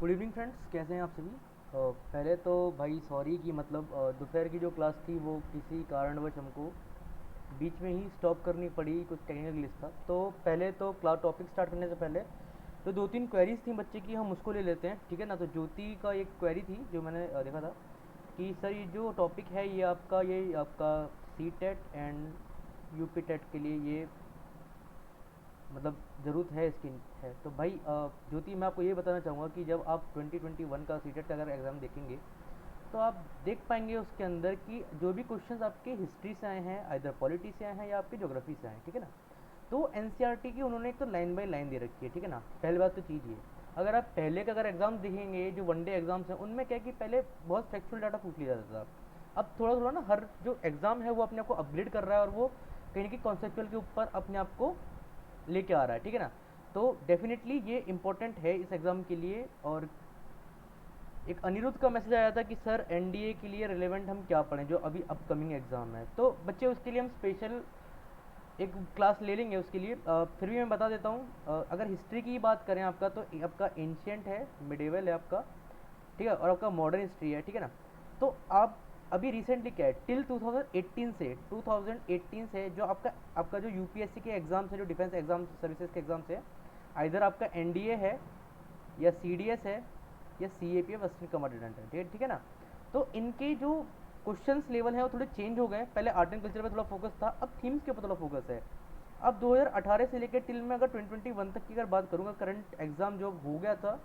Good evening friends, कैसे हैं आप सभी। पहले तो भाई सॉरी कि मतलब दोपहर की जो क्लास थी वो किसी कारणवश हमको बीच में ही स्टॉप करनी पड़ी, कुछ टेक्निकल ग्लिच था। तो पहले तो क्लास टॉपिक स्टार्ट करने से पहले तो दो तीन क्वेरीज थी बच्चे की, हम उसको ले लेते हैं, ठीक है ना। तो ज्योति का एक क्वेरी थी जो मैंने देखा था कि सर ये जो टॉपिक है ये आपका C TET and UP TET के लिए ये मतलब ज़रूरत है इसकी है। तो भाई ज्योति, मैं आपको ये बताना चाहूँगा कि जब आप 2021 का सीटेट का अगर एग्ज़ाम देखेंगे तो आप देख पाएंगे उसके अंदर कि जो भी क्वेश्चंस आपके हिस्ट्री से आए हैं, आइदर पॉलिटी से आए हैं या आपके ज्योग्राफी से आए हैं, ठीक है ना। तो एनसीईआरटी की उन्होंने एक तो लाइन बाय लाइन दे रखी है, ठीक है ना। पहली बात तो चीज़ ये, अगर आप पहले का अगर एग्ज़ाम देखेंगे जो वनडे एग्ज़ाम्स हैं उनमें क्या है कि पहले बहुत फैक्चुअल डाटा पूछ लिया जाता था। अब थोड़ा थोड़ा ना हर जो एग्ज़ाम है वो अपने आप को अपग्रेड कर रहा है और वो कहीं ना कहीं कॉन्सेप्चुअल के ऊपर अपने आप को लेके आ रहा है, ठीक है ना। तो डेफिनेटली ये इंपॉर्टेंट है इस एग्ज़ाम के लिए। और एक अनिरुद्ध का मैसेज आया था कि सर एनडीए के लिए रिलेवेंट हम क्या पढ़ें जो अभी अपकमिंग एग्ज़ाम है। तो बच्चे उसके लिए हम स्पेशल एक क्लास ले लेंगे उसके लिए। फिर भी मैं बता देता हूँ, अगर हिस्ट्री की बात करें आपका तो आपका एंशियंट है, मिडेवल है आपका, ठीक है, और आपका मॉडर्न हिस्ट्री है, ठीक है ना। तो आप अभी रिसेंटली क्या है टिल 2018 से जो आपका आपका जो यूपीएससी के एग्ज़ाम्स है, जो डिफेंस एग्जाम सर्विसेज के एग्ज़ाम्स है, आइधर आपका एनडीए है या सीडीएस है या सीएपी है, वेस्टर्न कमांडेंट है, ठीक है ना। तो इनके जो क्वेश्चंस लेवल है वो थोड़े चेंज हो गए। पहले आर्ट एंड कल्चर पे थोड़ा फोकस था, अब थीम्स के ऊपर थोड़ा फोकस है। अब 2018 से लेकर टिल में अगर 2021 तक की अगर बात करूँगा, करंट एग्ज़ाम जो हो गया था,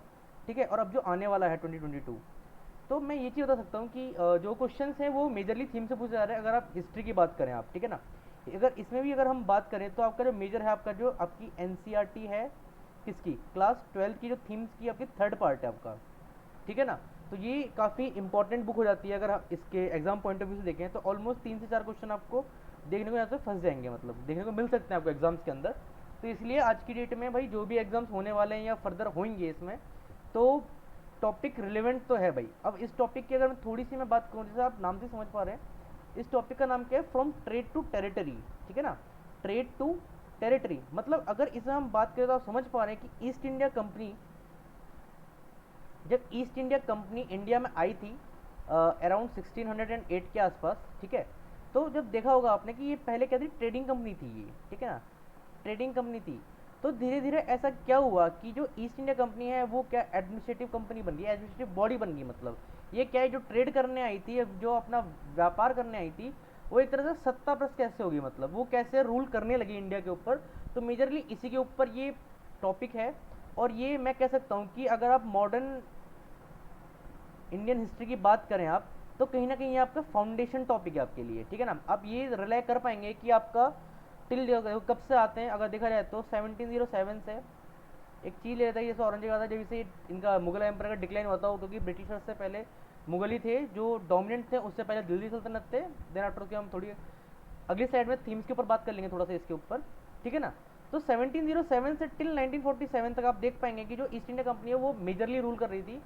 ठीक है, और अब जो आने वाला है 2022, तो मैं ये चीज़ बता सकता हूँ कि जो क्वेश्चंस हैं वो मेजरली थीम से पूछे जा रहे हैं। अगर आप हिस्ट्री की बात करें आप, ठीक है ना, अगर इसमें भी अगर हम बात करें तो आपका जो मेजर है, आपका जो आपकी एनसीईआरटी है किसकी, क्लास 12 की जो थीम्स की आपकी थर्ड पार्ट है आपका, ठीक है ना। तो ये काफ़ी इंपॉर्टेंट बुक हो जाती है। अगर हम इसके एग्जाम पॉइंट ऑफ व्यू से देखें तो ऑलमोस्ट 3 से 4 क्वेश्चन आपको देखने को यहाँ से फंस जाएंगे, मतलब देखने को मिल सकते हैं आपको एग्जाम्स के अंदर। तो इसलिए आज की डेट में भाई जो भी एग्जाम्स होने वाले हैं या फर्दर होंगे इसमें, तो टॉपिक रिलेवेंट तो है भाई। अब इस टॉपिक की अगर मैं थोड़ी सी मैं बात करूँ, जैसे आप नाम से समझ पा रहे हैं, इस टॉपिक का नाम क्या है, फ्रॉम ट्रेड टू टेरिटरी, ठीक है ना। ट्रेड टू टेरिटरी मतलब अगर इसमें हम बात करें तो आप समझ पा रहे हैं कि ईस्ट इंडिया कंपनी, जब ईस्ट इंडिया कंपनी इंडिया में आई थी अराउंड 1608 के आसपास, ठीक है। तो जब देखा होगा आपने कि ये पहले क्या थी, ट्रेडिंग कंपनी थी ये, ठीक है ना, ट्रेडिंग कंपनी थी। तो धीरे धीरे ऐसा क्या हुआ कि जो ईस्ट इंडिया कंपनी है वो क्या एडमिनिस्ट्रेटिव कंपनी बन गई, एडमिनिस्ट्रेटिव बॉडी बन गई। मतलब ये क्या है, जो ट्रेड करने आई थी, जो अपना व्यापार करने आई थी, वो एक तरह से सत्ता प्रस्त कैसे होगी, मतलब वो कैसे रूल करने लगी इंडिया के ऊपर। तो मेजरली इसी के ऊपर ये टॉपिक है। और ये मैं कह सकता हूँ कि अगर आप मॉडर्न इंडियन हिस्ट्री की बात करें आप, तो कहीं ना कहीं ये आपका फाउंडेशन टॉपिक है आपके लिए, ठीक है ना। आप ये रिलाई कर पाएंगे कि आपका टिल कब से आते हैं। अगर देखा जाए तो 1707 से एक चीज़ लेता है, जैसे औरंगजेब था जब इसे इनका मुगल एम्पायर का डिक्लाइन होता हो, क्योंकि ब्रिटिशर्स से पहले मुगल ही थे जो डोमिनेंट थे, उससे पहले दिल्ली सल्तनत थे। देन आफ्टर उसके हम थोड़ी अगली साइड में थीम्स के ऊपर बात कर लेंगे थोड़ा सा इसके ऊपर, ठीक है ना। तो 1707 से टिल 1947 तक आप देख पाएंगे कि जो ईस्ट इंडिया कंपनी है वो मेजरली रूल कर रही थी।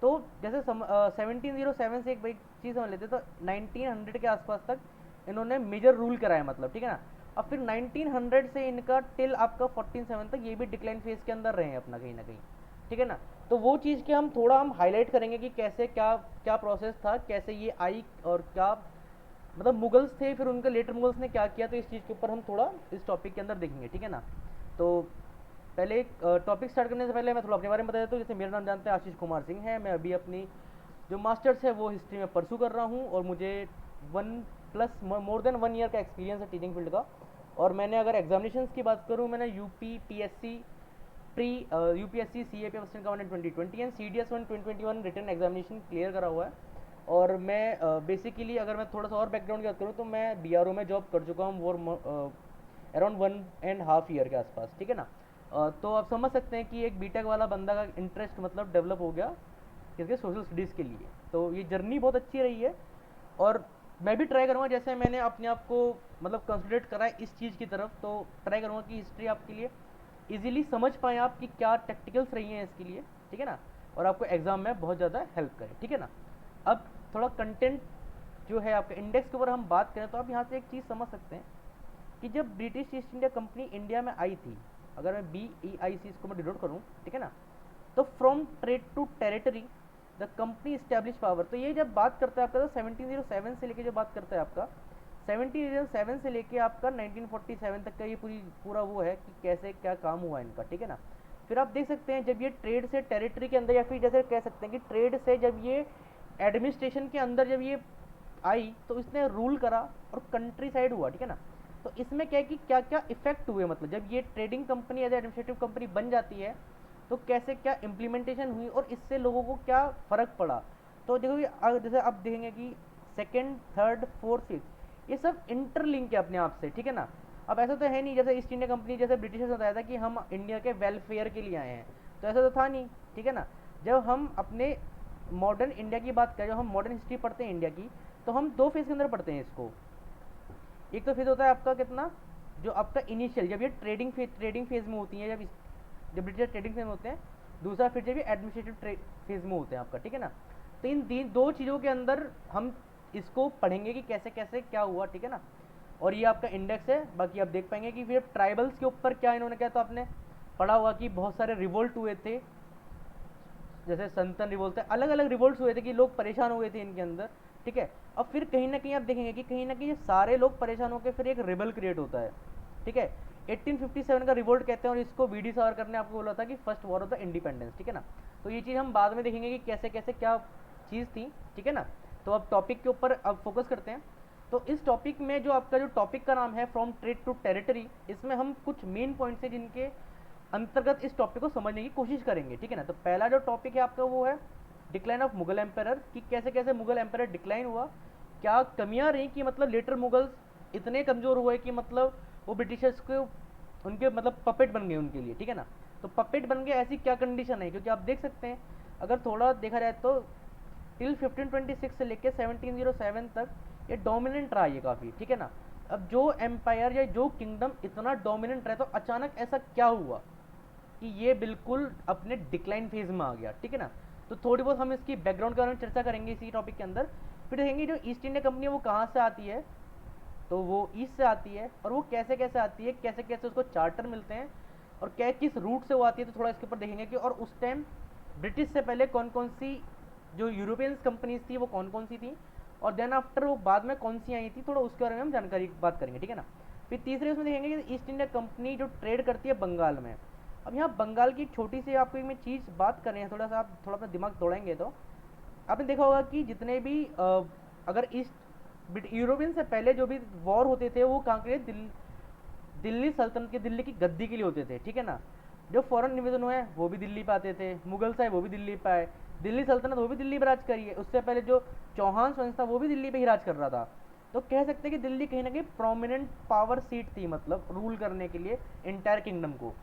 तो जैसे 1707 से एक भाई चीज़ समझ लेते, तो 1900 के आसपास तक इन्होंने मेजर रूल कराया, मतलब ठीक है ना। अब फिर 1900 से इनका टिल आपका 47 तक ये भी डिक्लाइन फेज के अंदर रहे हैं अपना कहीं ना कहीं, ठीक है ना। तो वो चीज़ के हम हाईलाइट करेंगे कि कैसे क्या क्या प्रोसेस था, कैसे ये आई, और क्या मतलब मुगल्स थे, फिर उनके लेटर मुगल्स ने क्या किया। तो इस चीज़ के ऊपर हम थोड़ा इस टॉपिक के अंदर देखेंगे, ठीक है ना। तो पहले टॉपिक स्टार्ट करने से पहले मैं थोड़ा अपने बारे में बता देता हूँ। जैसे मेरा नाम जानते हैं, आशीष कुमार सिंह है। मैं अभी अपनी जो मास्टर्स है वो हिस्ट्री में परसू कर रहा हूँ, और मुझे one plus more than 1 year का एक्सपीरियंस है टीचिंग फील्ड का। और मैंने अगर एग्जामिनेशंस की बात करूँ, मैंने UP PSC pre UPSC CAP western commandant 2020 and CDS 2021 return examination clear करा हुआ है। और मैं बेसिकली अगर मैं थोड़ा सा और बैकग्राउंड की बात करूँ तो मैं बीआरओ में जॉब कर चुका हूँ वो अराउंड 1.5 ईयर के आसपास, ठीक है ना। तो आप समझ सकते हैं कि एक बीटेक वाला बंदा का इंटरेस्ट मतलब डेवलप हो गया किसके, सोशल स्टडीज़ के लिए। तो ये जर्नी बहुत अच्छी रही है। और मैं भी ट्राई करूँगा, जैसे मैंने अपने आप को मतलब कंसंट्रेट करा है इस चीज़ की तरफ, तो ट्राई करूँगा कि हिस्ट्री आपके लिए इजीली समझ पाएँ आप कि क्या टेक्टिकल्स रही हैं इसके लिए, ठीक है ना, और आपको एग्ज़ाम में बहुत ज़्यादा हेल्प करे, ठीक है ना। अब थोड़ा कंटेंट जो है आपका इंडेक्स के ऊपर हम बात करें तो आप यहाँ से एक चीज़ समझ सकते हैं कि जब British east India company India में आई थी, अगर मैं बी ई आई सी इसको मैं डिनोट करूँ, ठीक है ना, तो from trade to territory the company establish power, तो ये जब बात करता है आपका तो 1707 से लेके जो बात करता है आपका 1707 से लेके आपका 1947 तक का ये पूरा वो है कि कैसे क्या काम हुआ इनका, ठीक है ना। फिर आप देख सकते हैं जब ये ट्रेड से टेरिटरी के अंदर, या फिर जैसे कह सकते हैं कि ट्रेड से जब ये एडमिनिस्ट्रेशन के अंदर जब ये आई तो इसने रूल करा और कंट्री साइड हुआ, ठीक है ना। तो इसमें क्या है कि क्या क्या इफेक्ट हुए, मतलब जब ये trading company as administrative company बन जाती है तो कैसे क्या इम्प्लीमेंटेशन हुई और इससे लोगों को क्या फ़र्क पड़ा। तो देखो कि जैसे आप देखेंगे कि सेकेंड, थर्ड, फोर्थ, फिफ्थ ये सब इंटरलिंक है अपने आप से, ठीक है ना। अब ऐसा तो है नहीं जैसे ईस्ट इंडिया कंपनी जैसे ब्रिटिशर्स ने बताया था कि हम इंडिया के वेलफेयर के लिए आए हैं, तो ऐसा तो था नहीं, ठीक है ना। जब हम अपने मॉडर्न इंडिया की बात करें, जब हम मॉडर्न हिस्ट्री पढ़ते हैं इंडिया की, तो हम दो फेज़ के अंदर पढ़ते हैं इसको। एक तो फेज़ होता है आपका कितना, जो आपका इनिशियल जब ये ट्रेडिंग फेज़ में होती है, जब ब्रिटिश ट्रेडिंग फेज़ में होते हैं। दूसरा फिर जब ये एडमिनिस्ट्रेटिव फेज़ में होते हैं आपका, ठीक है ना। तो इन दो चीज़ों के अंदर हम इसको पढ़ेंगे कि कैसे कैसे क्या हुआ, ठीक है ना। और ये आपका इंडेक्स है, बाकी आप देख पाएंगे कि फिर ट्राइबल्स के ऊपर क्या इन्होंने क्या, तो आपने पढ़ा हुआ कि बहुत सारे रिवोल्ट हुए थे, जैसे संतन रिवोल्ट, अलग अलग रिवोल्ट्स हुए थे कि लोग परेशान हो गए थे इनके अंदर, ठीक है। अब फिर कहीं ना कहीं आप देखेंगे कि कहीं ना कहीं ये सारे लोग परेशान होकर फिर एक रिबल क्रिएट होता है, ठीक है। 1857 का रिवोल्ट कहते हैं और इसको वी डी सावरकर ने आपको बोला था कि first war of the independence, ठीक है ना। तो ये चीज़ हम बाद में देखेंगे कि कैसे कैसे क्या चीज़ थी, ठीक है ना। तो अब टॉपिक के ऊपर अब फोकस करते हैं। तो इस टॉपिक में जो आपका जो टॉपिक का नाम है फ्रॉम ट्रेड टू टेरिटरी, इसमें हम कुछ मेन पॉइंट्स हैं जिनके अंतर्गत इस टॉपिक को समझने की कोशिश करेंगे, ठीक है ना। तो पहला जो टॉपिक है आपका वो है डिक्लाइन ऑफ मुगल एम्पायर, कि कैसे कैसे मुगल एम्पायर डिक्लाइन हुआ, क्या कमियां रही कि मतलब लेटर मुगल्स इतने कमज़ोर हुए कि मतलब वो ब्रिटिशर्स को उनके मतलब पपेट बन गए उनके लिए, ठीक है ना। तो पपेट बन गए ऐसी क्या कंडीशन है, क्योंकि आप देख सकते हैं अगर थोड़ा देखा जाए तो टिल 1526 से लेकर 1707 तक ये डोमिनेंट रहा ये काफ़ी, ठीक है ना। अब जो एम्पायर या जो किंगडम इतना डोमिनेंट रहा तो अचानक ऐसा क्या हुआ कि ये बिल्कुल अपने डिक्लाइन फेज में आ गया, ठीक है ना। तो थोड़ी बहुत हम इसकी बैकग्राउंड के बारे में चर्चा करेंगे इसी टॉपिक के अंदर। फिर देखेंगे जो ईस्ट इंडिया कंपनी है वो कहाँ से आती है, तो वो ईस्ट से आती है, और वो कैसे कैसे आती है, कैसे कैसे उसको चार्टर मिलते हैं और क्या किस रूट से वो आती है, तो थोड़ा इसके ऊपर देखेंगे कि और उस टाइम ब्रिटिश से पहले कौन कौन सी जो यूरोपियंस कंपनीज थी वो कौन कौन सी थी, और देन आफ्टर वो बाद में कौन सी आई थी, थोड़ा उसके बारे में हम जानकारी बात करेंगे, ठीक है ना। फिर तीसरे उसमें देखेंगे कि ईस्ट इंडिया कंपनी जो ट्रेड करती है बंगाल में। अब यहाँ बंगाल की एक छोटी सी आपको एक मैं चीज़ बात कर रहे हैं, थोड़ा सा आप थोड़ा अपना दिमाग दौड़ाएंगे तो आपने देखा होगा कि जितने भी अगर ईस्ट यूरोपियन से पहले जो भी वॉर होते थे वो कहाँ के लिए, दिल्ली सल्तनत के, दिल्ली की गद्दी के लिए होते थे, ठीक है ना। जो फॉरेन निवेदन हुए वो भी दिल्ली पे आते थे, मुगल साहब वो भी दिल्ली पे आए, दिल्ली सल्तनत वो भी दिल्ली पे राज करी है, उससे पहले जो चौहान वंश था वो भी दिल्ली पे ही राज कर रहा था। तो कह सकते हैं कि दिल्ली कहीं ना कहीं प्रोमिनेंट पावर सीट थी, मतलब रूल करने के लिए इंटायर किंगडम को,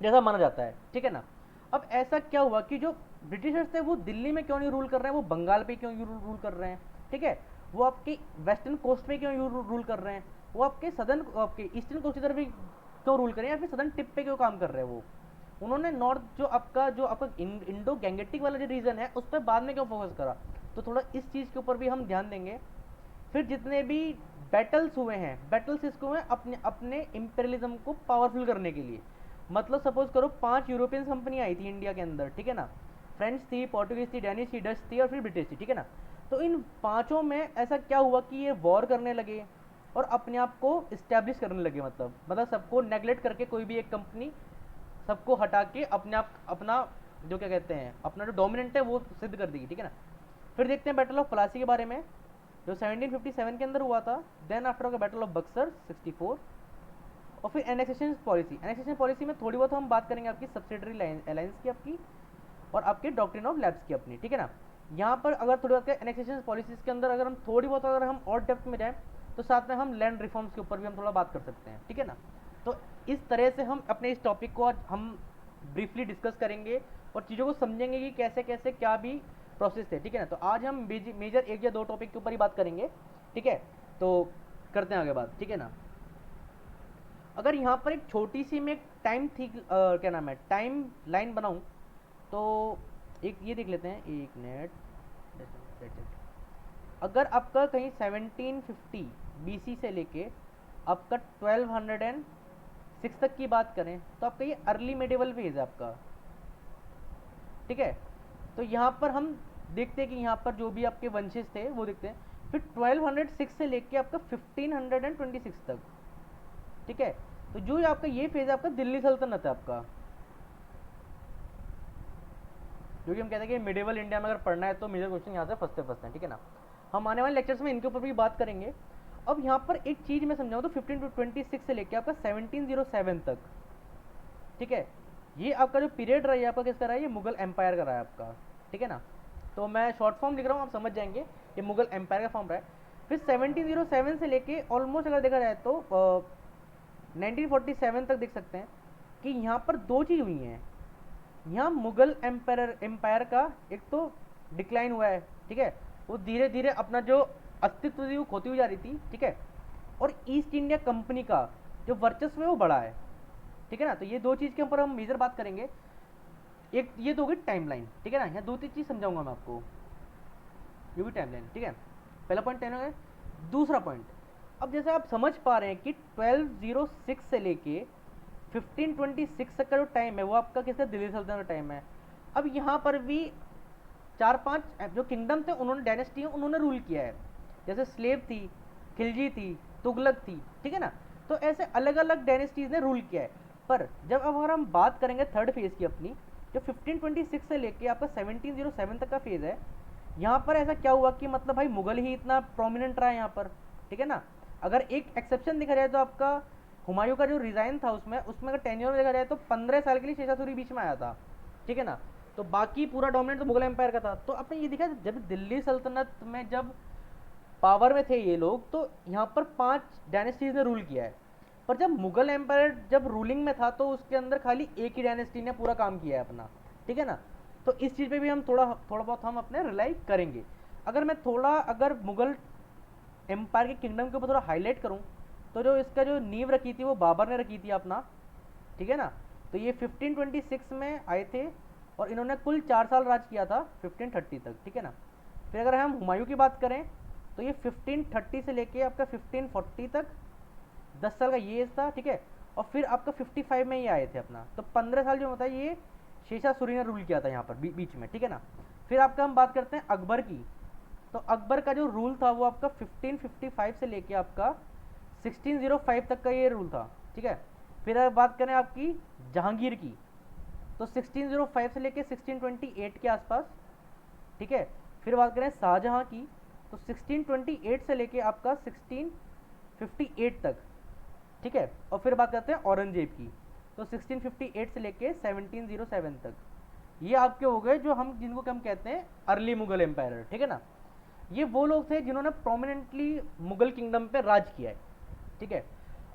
जैसा माना जाता है, ठीक है ना। अब ऐसा क्या हुआ कि जो ब्रिटिशर्स थे वो दिल्ली में क्यों नहीं रूल कर रहे हैं, वो बंगाल पे क्यों रूल कर रहे हैं, ठीक है। वो आपकी वेस्टर्न कोस्ट पे क्यों रूल कर रहे हैं, वो आपके सदर्न आपके ईस्टर्न कोस्ट की तरफ भी क्यों रूल कर रहे हैं, या फिर सदर्न टिप पे क्यों काम कर रहे हैं वो। उन्होंने नॉर्थ जो आपका इंडो गैंगेटिक वाला जो रीजन है उस पर बाद में क्यों फोकस करा, तो थोड़ा इस चीज़ के ऊपर भी हम ध्यान देंगे। फिर जितने भी बैटल्स हुए हैं, बैटल्स इसको हुए अपने अपने इंपेरियलिज्म को पावरफुल करने के लिए। मतलब सपोज करो 5 यूरोपियन कंपनी आई थी इंडिया के अंदर, ठीक है ना। फ्रेंच थी, पोर्टुगीज थी, डेनिश थी, डच थी और फिर ब्रिटिश थी, ठीक है ना। तो इन पांचों में ऐसा क्या हुआ कि ये वॉर करने लगे और अपने आप को इस्टेब्लिश करने लगे, मतलब सबको नेगलेक्ट करके कोई भी एक कंपनी सबको हटा के अपने आप अपना जो क्या कहते हैं अपना जो डोमिनेंट है वो सिद्ध कर देगी, ठीक है ना। फिर देखते हैं बैटल ऑफ प्लासी के बारे में जो 1757 के अंदर हुआ था। देन आफ्टर का बैटल ऑफ बक्सर 64, और फिर एनेक्सेशन पॉलिसी में थोड़ी बहुत हम बात करेंगे आपकी सब्सिडरी अलायंस की आपकी, और आपके डॉक्ट्रिन ऑफ लैब्स की अपनी, ठीक है ना। यहाँ पर अगर थोड़ी बात करें एनेक्सेशन पॉलिसीज के अंदर अगर हम थोड़ी बहुत अगर हम और डेप्थ में जाएँ तो साथ में हम लैंड रिफॉर्म्स के ऊपर भी हम थोड़ा बात कर सकते हैं, ठीक है ना। तो इस तरह से हम अपने इस टॉपिक को आज हम ब्रीफली डिस्कस करेंगे और चीज़ों को समझेंगे कि कैसे कैसे क्या भी प्रोसेस है, ठीक है ना। तो आज हम मेजर एक या दो टॉपिक के ऊपर ही बात करेंगे, ठीक है। तो करते हैं आगे बात, ठीक है ना। अगर यहाँ पर एक छोटी सी मैं टाइम थी क्या नाम है टाइम लाइन बनाऊँ तो एक ये देख लेते हैं, एक मिनट। अगर आपका कहीं 1750 बीसी से लेके आपका 1206 तक की बात करें तो आपका ये अर्ली मेडिवल फेज है आपका, ठीक है। तो यहाँ पर हम देखते हैं कि यहाँ पर जो भी आपके वंशज थे वो देखते हैं। फिर 1206 से लेके आपका 1526 तक, ठीक है। तो जो आपका ये फेज है आपका दिल्ली सल्तनत है आपका, जो कि हम कहते हैं कि मिडिवल इंडिया में अगर पढ़ना है तो मेजर क्वेश्चन यहाँ से फंसते हैं, ठीक है ना। हम आने वाले लेक्चर्स में इनके ऊपर भी बात करेंगे। अब यहाँ पर एक चीज़ मैं समझाऊँ तो 1526 से लेके आपका 1707 तक, ठीक है, ये आपका जो पीरियड रहा है आपका किसका रहा है, ये मुगल एम्पायर का रहा है आपका, ठीक है ना। तो मैं शॉर्ट फॉर्म लिख रहा हूँ, आप समझ जाएंगे, ये मुगल एम्पायर का फॉर्म रहा है। फिर 1707 से लेके ऑलमोस्ट अगर देखा जाए तो 1947 तक देख सकते हैं कि यहाँ पर दो चीज़ हुई हैं। यहाँ मुगल एम्पायर का एक तो डिक्लाइन हुआ है, ठीक है, वो धीरे धीरे अपना जो अस्तित्व थी वो खोती हुई जा रही थी, ठीक है। और ईस्ट इंडिया कंपनी का जो वर्चस्व है वो बढ़ा है, ठीक है ना। तो ये दो चीज़ के ऊपर हम मेजर बात करेंगे। एक ये तो होगी टाइमलाइन, ठीक है ना। यहाँ दो तीन चीज़ समझाऊंगा मैं आपको, ये भी टाइमलाइन, ठीक है। पहला पॉइंट टाइम है। दूसरा पॉइंट, अब जैसे आप समझ पा रहे हैं कि 1206 से लेके 1526 तक का जो टाइम है वो आपका किसका, दिल्ली सल्तनत का टाइम है। अब यहाँ पर भी चार पांच जो किंगडम थे उन्होंने, डायनेस्टी उन्होंने रूल किया है, जैसे स्लेव थी, खिलजी थी, तुगलक थी, ठीक है ना। तो ऐसे अलग अलग डायनेस्टीज ने रूल किया है। पर जब अब अगर हम बात करेंगे थर्ड फेज की अपनी, जो 1526 से लेके आपका 1707 तक का फेज है, यहाँ पर ऐसा क्या हुआ कि मतलब भाई मुगल ही इतना प्रोमिनेंट रहा है यहाँ पर, ठीक है ना। अगर एक एक्सेप्शन देखा जाए तो आपका हुमायूं का जो रिजाइन था उसमें अगर टेन्योर देखा जाए तो 15 साल के लिए शेषा सूरी बीच में आया था, ठीक है ना। तो बाकी पूरा डोमिनेट तो मुगल एम्पायर का था। तो आपने ये देखा जब दिल्ली सल्तनत में जब पावर में थे ये लोग, तो यहाँ पर 5 डायनेस्टीज ने रूल किया है। पर जब मुगल एम्पायर जब रूलिंग में था तो उसके अंदर खाली एक ही डायनेस्टी ने पूरा काम किया है अपना, ठीक है ना। तो इस चीज़ पे भी हम थोड़ा थोड़ा बहुत हम अपने रिलाई करेंगे। अगर मैं थोड़ा अगर मुगल एम्पायर के किंगडम के ऊपर थोड़ा हाईलाइट करूँ, तो जो इसका जो नींव रखी थी वो बाबर ने रखी थी अपना, ठीक है ना। तो ये 1526 में आए थे और इन्होंने कुल 4 साल राज किया था 1530 तक, ठीक है ना। फिर अगर हम हुमायूं की बात करें तो ये 1530 से लेके आपका 1540 तक 10 साल का ये एज था, ठीक है। और फिर आपका 55 में ये आए थे अपना, तो 15 साल जो होता है ये शेषा सूरी ने रूल किया था यहाँ पर बीच में, ठीक है ना। फिर आपका हम बात करते हैं अकबर की। तो अकबर का जो रूल था वो आपका 1555 से लेके आपका 1605 तक का ये रूल था, ठीक है। फिर अगर बात करें आपकी जहांगीर की, तो 1605 से लेके 1628 के आसपास, ठीक है। फिर बात करें शाहजहां की, तो 1628 से लेके आपका 1658 तक, ठीक है। और फिर बात करते हैं औरंगजेब की, तो 1658 से लेके 1707 तक। ये आपके हो गए जो हम जिनको हम कहते हैं अर्ली मुगल एम्पायर, ठीक है ना। ये वो लोग थे जिन्होंने प्रोमिनेंटली मुगल किंगडम पे राज किया है, ठीक है।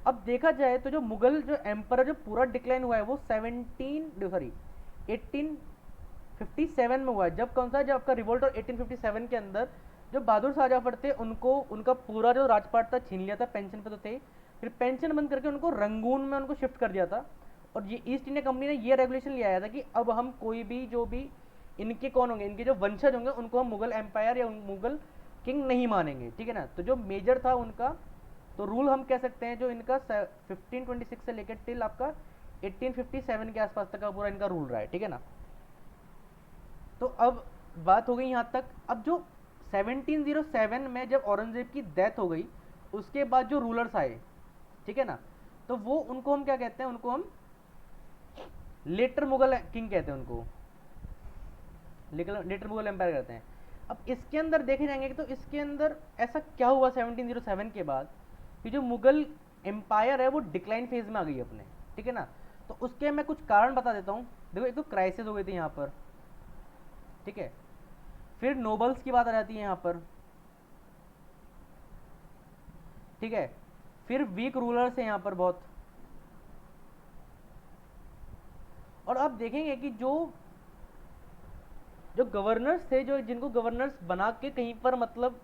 अब देखा जाए तो जो मुगल जो एम्पर जो पूरा डिक्लाइन हुआ है वो 1857 में हुआ है। जब कौन सा, जब आपका रिवोल्ट और 1857 के अंदर जो बहादुर शाह जफर थे उनको उनका पूरा जो राजपाट था छीन लिया था, पेंशन पे तो थे, फिर पेंशन बंद करके उनको रंगून में उनको शिफ्ट कर दिया था। और ये ईस्ट इंडिया कंपनी ने ये रेगुलेशन ले आया था कि अब हम कोई भी जो भी इनके कौन होंगे, इनके जो वंशज होंगे उनको हम मुगल एम्पायर या मुगल किंग नहीं मानेंगे, ठीक है ना। तो जो मेजर था उनका तो रूल हम कह सकते हैं जो इनका 1526 से लेकर टिल आपका 1857 के आसपास तक का पूरा इनका रूल रहा है, ठीक है ना। तो अब बात हो गई यहाँ तक। अब जो 1707 में जब औरंगजेब की डेथ हो गई उसके बाद जो रूलर्स आए, ठीक है ना, तो वो उनको हम क्या कहते हैं, उनको हम लेटर मुगल किंग कहते हैं, उनको लेटर मुगल एम्पायर कहते हैं। अब इसके अंदर देखे जाएंगे तो इसके अंदर ऐसा क्या हुआ 1707 के बाद कि जो मुगल एम्पायर है वो डिक्लाइन फेज में आ गई अपने, ठीक है ना। तो उसके मैं कुछ कारण बता देता हूँ। देखो एक तो क्राइसिस हो गई थी यहाँ पर, ठीक है। फिर नोबल्स की बात आ जाती है यहाँ पर, ठीक है। फिर वीक रूलर्स है यहाँ पर बहुत। और आप देखेंगे कि जो जो गवर्नर्स थे, जो जिनको गवर्नर्स बना के कहीं पर मतलब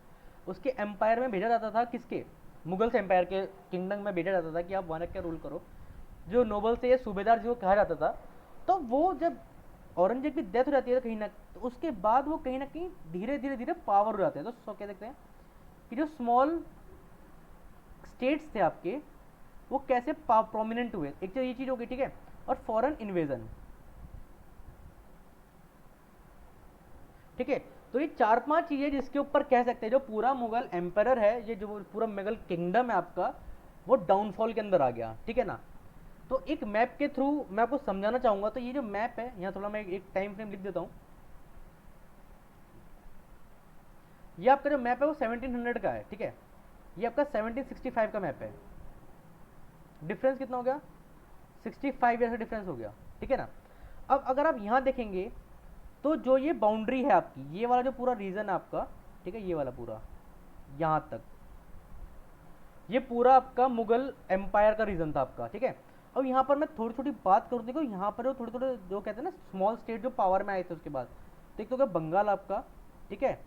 उसके एम्पायर में भेजा जाता था, किसके, मुगल्स एम्पायर के किंगडम में भेजा जाता था कि आप वहाँ क्या रूल करो, जो नोबल थे या सूबेदार जो कहा जाता था। तो वो जब औरंगजेब की डेथ हो जाती है तो कहीं ना, तो उसके बाद वो कहीं ना कहीं धीरे धीरे धीरे पावर हो जाते हैं। तो क्या देखते हैं कि जो स्मॉल स्टेट्स थे आपके वो कैसे प्रोमिनेंट हुए, एक तो ये चीज़ हो गई, ठीक है। और फॉरेन इन्वेजन, ठीक है। तो ये 4-5 चीज़ें जिसके ऊपर कह सकते हैं जो पूरा मुगल एम्पायर है, ये जो पूरा मुगल किंगडम है आपका, वो डाउनफॉल के अंदर आ गया, ठीक है ना। तो एक मैप के थ्रू मैं आपको समझाना चाहूँगा। तो ये जो मैप है, यहाँ थोड़ा मैं एक टाइम फ्रेम लिख देता हूँ। ये आपका जो मैप है वो 1700 का है, ठीक है। ये आपका 1765 का मैप है। डिफरेंस कितना हो गया? 65 ईयर का डिफरेंस हो गया, ठीक है ना। अब अगर आप यहाँ देखेंगे तो जो ये बाउंड्री है आपकी, ये वाला जो पूरा रीजन है आपका, ठीक है, ये वाला पूरा यहाँ तक, ये पूरा आपका मुगल एम्पायर का रीजन था आपका, ठीक है। अब यहाँ पर मैं थोड़ी थोड़ी बात करूँ, देखो यहाँ पर जो थोड़े थोड़े जो कहते हैं ना स्मॉल स्टेट जो पावर में आए थे उसके बाद, तो एक तो क्या बंगाल आपका, ठीक है,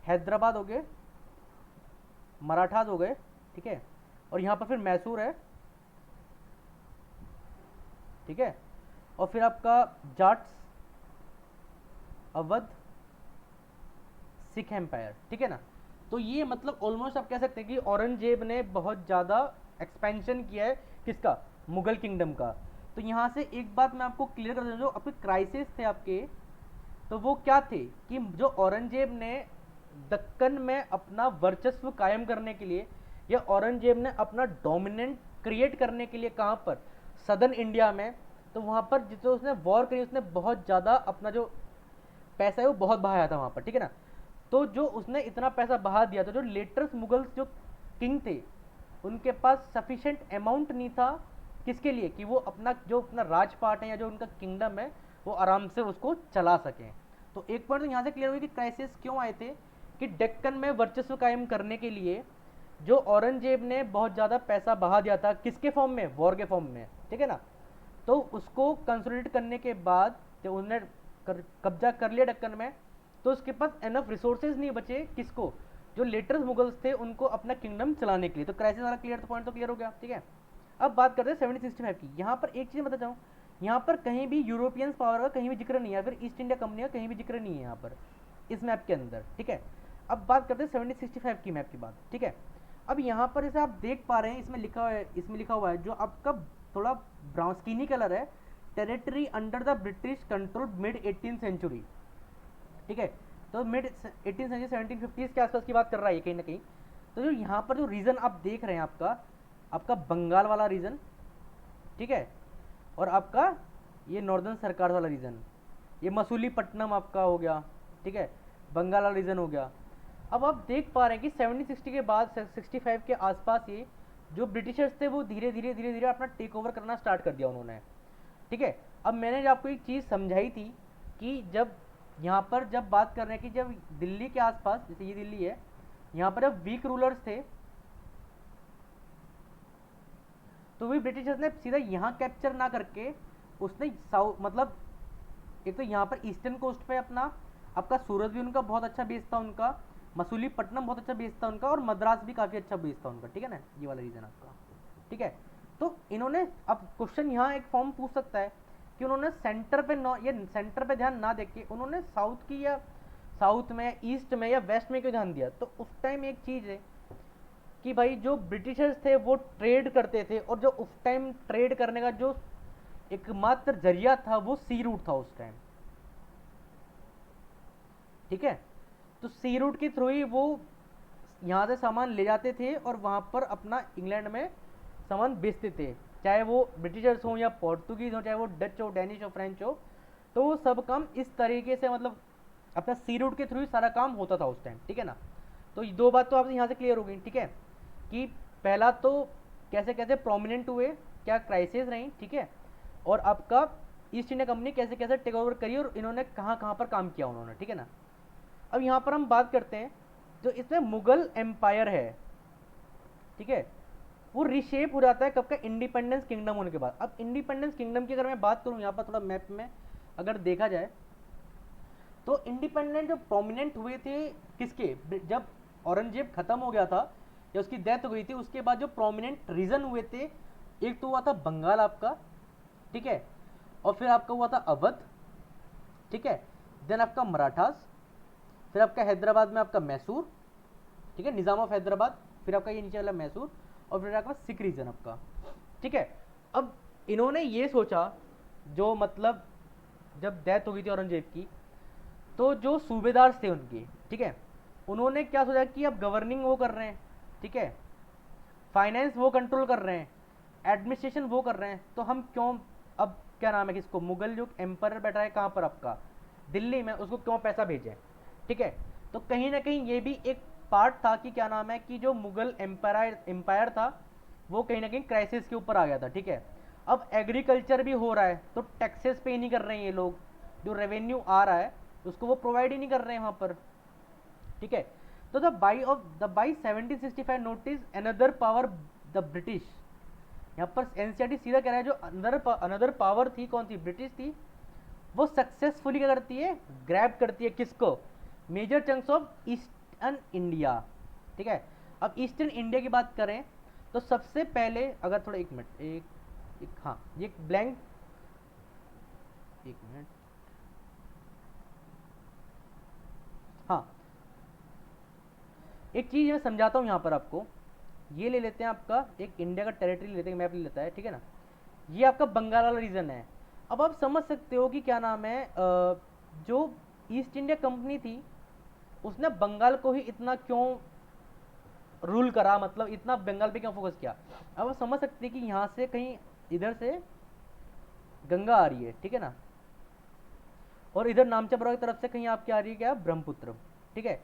हैदराबाद हो गए, मराठास हो गए, ठीक है, और यहाँ पर फिर मैसूर है, ठीक है, और फिर आपका जाट्स, अवध, सिख एम्पायर, ठीक है ना। तो ये मतलब ऑलमोस्ट आप कह सकते हैं कि औरंगजेब ने बहुत ज़्यादा एक्सपेंशन किया है किसका? मुगल किंगडम का। तो यहाँ से एक बात मैं आपको क्लियर कर दूँ, जो आपके क्राइसिस थे आपके, तो वो क्या थे कि जो औरंगजेब ने दक्कन में अपना वर्चस्व कायम करने के लिए, या औरंगजेब ने अपना डोमिनेंट क्रिएट करने के लिए, कहाँ पर? सदर्न इंडिया में। तो वहाँ पर जितने उसने वॉर करी, उसने बहुत ज़्यादा अपना जो पैसा है वो बहुत बहाया था वहाँ पर, ठीक है ना। तो जो उसने इतना पैसा बहा दिया, तो जो लेटेस्ट मुगल्स जो किंग थे, उनके पास सफिशेंट अमाउंट नहीं था किसके लिए, कि वो अपना जो अपना राजपाट है या जो उनका किंगडम है वो आराम से उसको चला सकें। तो एक पॉइंट तो यहाँ से क्लियर हुई कि क्राइसिस क्यों आए थे, कि डेक्कन में वर्चस्व कायम करने के लिए जो औरंगजेब ने बहुत ज़्यादा पैसा बहा दिया था, किसके फॉर्म में? वॉर के फॉर्म में, ठीक है ना। तो उसको कंसोलिडेट करने के बाद जब उन्होंने कब्जा कर लिया डेक्कन में, तो उसके पास एनफ रिसोर्सेज नहीं बचे किसको? जो लेटेस्ट मुगल्स थे उनको अपना किंगडम चलाने के लिए। तो क्राइसिस वाला क्लियर, तो पॉइंट तो क्लियर हो गया, ठीक है। अब बात करते हैं 1765 की। यहाँ पर एक चीज़ बता चाहूँ, यहाँ पर कहीं भी यूरोपियन पावर का कहीं भी जिक्र नहीं है, फिर ईस्ट इंडिया कंपनी का कहीं भी जिक्र नहीं है यहाँ पर इस मैप के अंदर, ठीक है। अब बात करते हैं 1765 की मैप की बात, ठीक है। अब यहाँ पर जैसे आप देख पा रहे हैं, इसमें लिखा हुआ है जो आपका थोड़ा ब्राउन स्किनी कलर है, territory under the British control mid 18th century, ठीक है। तो मिड 18th सेंचुरी 1750 के आसपास की बात कर रहा है कहीं ना कहीं। तो जो यहाँ पर जो रीजन आप देख रहे हैं, आपका आपका बंगाल वाला रीजन, ठीक है, और आपका ये नॉर्दर्न सरकार वाला रीजन, ये मसूलीपट्टनम आपका हो गया, ठीक है, बंगाल वाला रीजन हो गया। अब आप देख पा रहे हैं कि 1760 के बाद 65 के आसपास ये जो ब्रिटिशर्स थे वो धीरे धीरे अपना टेक ओवर करना स्टार्ट कर दिया उन्होंने, ठीक है। अब मैंने जो आपको एक चीज़ समझाई थी कि जब यहाँ पर जब बात कर रहे हैं कि जब दिल्ली के आसपास, जैसे ये दिल्ली है, यहाँ पर जब वीक रूलर्स थे, तो वही ब्रिटिशर्स ने सीधा यहाँ कैप्चर ना करके उसने साउथ मतलब एक तो यहाँ पर ईस्टर्न कोस्ट पे अपना आपका सूरत भी उनका बहुत अच्छा बेस था उनका, मसूलीपट्टनम बहुत अच्छा बेस था उनका, और मद्रास भी काफ़ी अच्छा बेस था उनका, ठीक है ना। ये वाला रीजन आपका, ठीक है। तो इन्होंने, अब क्वेश्चन यहाँ एक फॉर्म पूछ सकता है कि उन्होंने सेंटर पे या सेंटर पे ध्यान ना देके उन्होंने साउथ की या साउथ में, ईस्ट में या वेस्ट में क्यों ध्यान दिया। तो उस टाइम एक चीज़ है कि भाई जो ब्रिटिशर्स थे वो ट्रेड करते थे, और जो उस टाइम ट्रेड करने का जो एकमात्र जरिया था वो सी रूट था उस टाइम, ठीक है। तो सी रूट के थ्रू ही वो यहाँ से सामान ले जाते थे और वहाँ पर अपना इंग्लैंड में सामान बेचते थे, चाहे वो ब्रिटिशर्स हों या पोर्तुगीज़ हों, चाहे वो डच हो, डेनिश हो, फ्रेंच हो। तो वो सब काम इस तरीके से मतलब अपना सी रूट के थ्रू ही सारा काम होता था उस टाइम, ठीक है ना। तो ये दो बात तो आपसे यहाँ से क्लियर हो गई, ठीक है, कि पहला तो कैसे कैसे प्रोमिनेंट हुए, क्या क्राइसिस रही, ठीक है, और आपका ईस्ट इंडिया कंपनी कैसे कैसे टेक ओवर करी और इन्होंने कहाँ कहाँ पर काम किया उन्होंने, ठीक है ना। अब यहाँ पर हम बात करते हैं जो इसमें मुगल एम्पायर है, ठीक है, वो रिशेप हो जाता है कब का? इंडिपेंडेंस किंगडम होने के बाद। अब इंडिपेंडेंस किंगडम की अगर मैं बात करूँ यहाँ पर थोड़ा मैप में अगर देखा जाए, तो इंडिपेंडेंट जो प्रोमिनेंट हुए थे किसके, जब औरंगजेब खत्म हो गया था या उसकी डेथ हो गई थी, उसके बाद जो प्रोमिनेंट रीजन हुए थे, एक तो हुआ था बंगाल आपका, ठीक है, और फिर आपका हुआ था अवध, ठीक है, देन आपका मराठास, फिर आपका हैदराबाद में आपका मैसूर, ठीक है, निज़ाम ऑफ हैदराबाद, फिर आपका ये नीचे वाला मैसूर, और फिर आपका सिख रीजन आपका, ठीक है। अब इन्होंने ये सोचा, जो मतलब जब डेथ हो गई थी औरंगजेब की, तो जो सूबेदार थे उनके, ठीक है, उन्होंने क्या सोचा कि अब गवर्निंग वो कर रहे हैं, ठीक है, फाइनेंस वो कंट्रोल कर रहे हैं, एडमिनिस्ट्रेशन वो कर रहे हैं, तो हम क्यों, अब क्या नाम है किसको, मुगल जो एम्पायर बैठा है कहाँ पर आपका, दिल्ली में, उसको क्यों पैसा भेजें, ठीक है। तो कहीं ना कहीं ये भी एक पार्ट था कि क्या नाम है कि जो मुगल एम्पायर था वो कहीं ना कहीं क्राइसिस के ऊपर आ गया था, ठीक है। अब एग्रीकल्चर भी हो रहा है तो टैक्सेस पे नहीं कर रहे हैं ये लोग, जो रेवेन्यू आ रहा है उसको वो प्रोवाइड ही नहीं कर रहे हैं वहाँ पर, ठीक है। तो the by 1765 notice another power the British, यहाँ पर एनसीईआरटी सीधा कह रहा है जो अनदर पावर थी, कौन सी, ब्रिटिश थी, वो सक्सेसफुली क्या करती है, ग्रैब करती है किसको, major chunks of eastern India, ठीक है। अब ईस्टर्न इंडिया की बात करें तो सबसे पहले, अगर थोड़ा एक मिनट, हाँ ये ब्लैंक, एक मिनट, हाँ एक चीज़ मैं समझाता हूँ यहाँ पर आपको, ये ले लेते हैं आपका एक इंडिया का टेरिटरी ले लेते हैं, मैप ले लेता है, ठीक है ना, ये आपका बंगाल वाला रीजन है। अब आप समझ सकते हो कि क्या नाम है, जो ईस्ट इंडिया कंपनी थी उसने बंगाल को ही इतना क्यों रूल करा, मतलब इतना बंगाल पे क्यों फोकस किया। अब आप समझ सकते हैं कि यहाँ से कहीं इधर से गंगा आ रही है, ठीक है ना, और इधर नामचबरा की तरफ से कहीं आपकी आ रही है क्या, ब्रह्मपुत्र, ठीक है।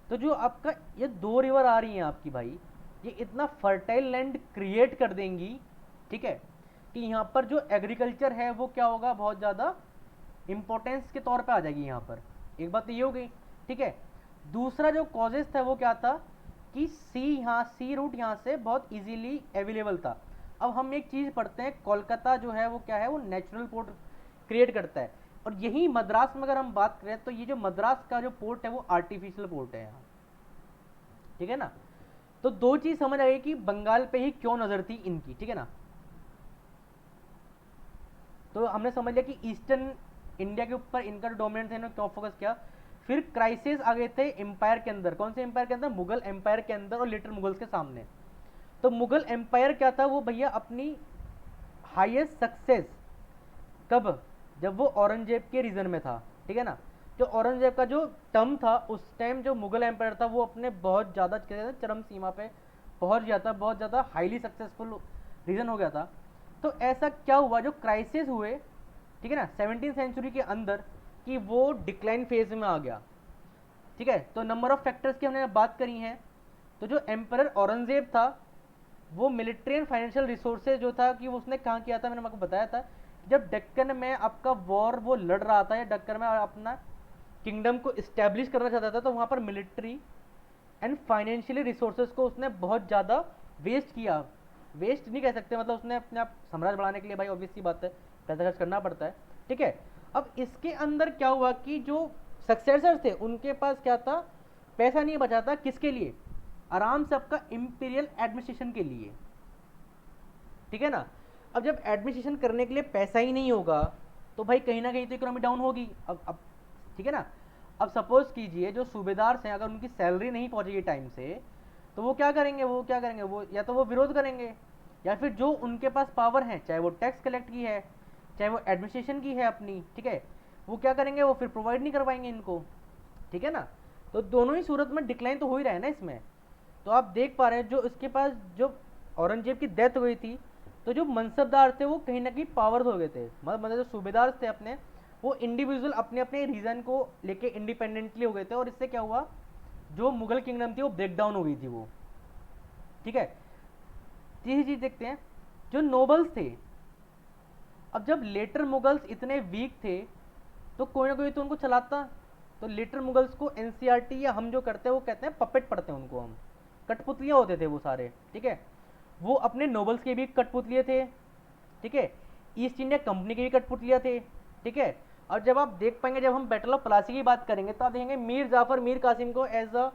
तो जो आपका ये दो रिवर आ रही हैं आपकी भाई, ये इतना फर्टाइल लैंड क्रिएट कर देंगी, ठीक है, कि यहाँ पर जो एग्रीकल्चर है वो क्या होगा, बहुत ज़्यादा इंपॉर्टेंस के तौर पे आ जाएगी यहाँ पर। एक बात तो ये हो गई, ठीक है। दूसरा जो कॉजेस था वो क्या था कि सी रूट यहाँ से बहुत इजीली अवेलेबल था। अब हम एक चीज़ पढ़ते हैं, कोलकाता जो है वो क्या है, वो नेचुरल पोर्ट क्रिएट करता है, और यही मद्रास में अगर हम बात करें तो ये जो मद्रास का जो पोर्ट है वो आर्टिफिशियल पोर्ट है यहाँ, ठीक है ना। तो दो चीज़ समझ आ गई कि बंगाल पे ही क्यों नज़र थी इनकी, ठीक है ना। तो हमने समझ लिया कि ईस्टर्न इंडिया के ऊपर इनका जो डोमिनेंस है इन्होंने क्यों फोकस किया। फिर क्राइसिस आ गए थे एम्पायर के अंदर, कौन से एम्पायर के अंदर, मुगल एम्पायर के अंदर और लिटिल मुगल्स के सामने। तो मुगल एम्पायर क्या था, वो भैया अपनी हाईएस्ट सक्सेस कब, जब वो औरंगजेब के रीजन में था, ठीक है ना। जो औरंगजेब का जो टर्म था उस टाइम जो मुगल एम्पायर था वो अपने बहुत ज़्यादा चरम सीमा पे पहुंच गया था, बहुत ज़्यादा हाईली सक्सेसफुल रीजन हो गया था। तो ऐसा क्या हुआ, जो क्राइसिस हुए, ठीक है ना, 17th सेंचुरी के अंदर, कि वो डिक्लाइन फेज में आ गया, ठीक है। तो नंबर ऑफ फैक्टर्स की हमने बात करी हैं। तो जो एम्पर औरंगजेब था वो मिलिट्री एंड फाइनेंशियल रिसोर्सेज जो था कि वो उसने कहाँ किया था, मैंने आपको बताया था, जब दक्कन में आपका वॉर वो लड़ रहा था या दक्कन में अपना किंगडम को इस्टेब्लिश करना चाहता था, तो वहाँ पर मिलिट्री एंड फाइनेंशियली रिसोर्सेज को उसने बहुत ज़्यादा वेस्ट किया। वेस्ट नहीं कह सकते, मतलब उसने अपने आप साम्राज्य बढ़ाने के लिए, भाई ऑब्वियस सी बात है पैसा खर्च करना पड़ता है, ठीक है। अब इसके अंदर क्या हुआ कि जो सक्सेसर थे उनके पास क्या था, पैसा नहीं बचा था, किसके लिए, आराम से आपका इंपीरियल एडमिनिस्ट्रेशन के लिए, ठीक है ना। अब जब एडमिनिस्ट्रेशन करने के लिए पैसा ही नहीं होगा तो भाई कहीं ना कहीं तो इकोनॉमी डाउन होगी। अब ठीक है ना। अब सपोज कीजिए जो सूबेदार हैं अगर उनकी सैलरी नहीं पहुंचेगी टाइम से, तो वो क्या करेंगे, वो या तो वो विरोध करेंगे, या फिर जो उनके पास पावर है, चाहे वो टैक्स कलेक्ट की है, चाहे वो एडमिनिस्ट्रेशन की है अपनी, ठीक है, वो क्या करेंगे, वो फिर प्रोवाइड नहीं करवाएंगे इनको, ठीक है ना। तो दोनों ही सूरत में डिक्लाइन तो हो ही रहा है ना इसमें। तो आप देख पा रहे हैं जो इसके पास जो औरंगजेब की डेथ हो गई थी, तो जो मनसबदार थे वो कहीं ना कहीं पावर हो गए थे, मतलब जो सूबेदार थे अपने, वो इंडिविजुअल अपने अपने रीजन को लेके इंडिपेंडेंटली हो गए थे, और इससे क्या हुआ, जो मुगल किंगडम थी वो ब्रेक डाउन हो गई थी वो, ठीक है। तीसरी चीज देखते हैं, जो नोबल्स थे, अब जब लेटर मुगल्स इतने वीक थे तो कोई ना कोई तो उनको चलाता। तो लेटर मुगल्स को एनसीईआरटी या हम जो करते हैं वो कहते हैं पपेट पढ़ते हैं उनको हम, कठपुतलियाँ होते थे वो सारे, ठीक है। वो अपने नोबल्स के भी कठपुतलिए थे, ठीक है, ईस्ट इंडिया कंपनी के भी कठपुतलियाँ थे, ठीक है। और जब आप देख पाएंगे, जब हम बैटल ऑफ प्लासी की बात करेंगे तो आप देखेंगे मीर जाफर मीर कासिम को एज अ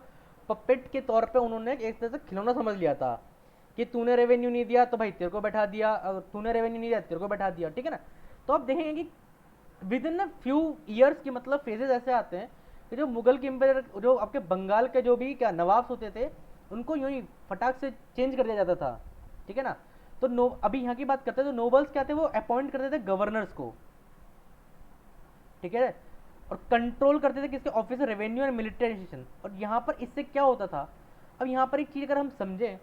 पपेट के तौर पे उन्होंने एक तरह से खिलौना समझ लिया था, कि तूने रेवेन्यू नहीं दिया तो भाई तेरे को बैठा दिया, तूने रेवेन्यू नहीं दिया तेरे को बैठा दिया, ठीक है ना। तो आप देखेंगे कि विद इन फ्यू ईयर्स की मतलब फेजेस ऐसे आते हैं कि जो मुगल के एम्पायर, जो आपके बंगाल के जो भी क्या नवाब्स होते थे, उनको यूं ही फटाक से चेंज कर दिया जाता था, ठीक है ना। तो अभी यहाँ की बात करते हैं, तो नोबल्स क्या थे, वो अपॉइंट करते थे गवर्नर्स को, ठीक है। और कंट्रोल करते थे किसके officer, revenue and military administration. और यहाँ पर इससे क्या होता था, अब यहाँ पर एक चीज़ अगर हम समझें,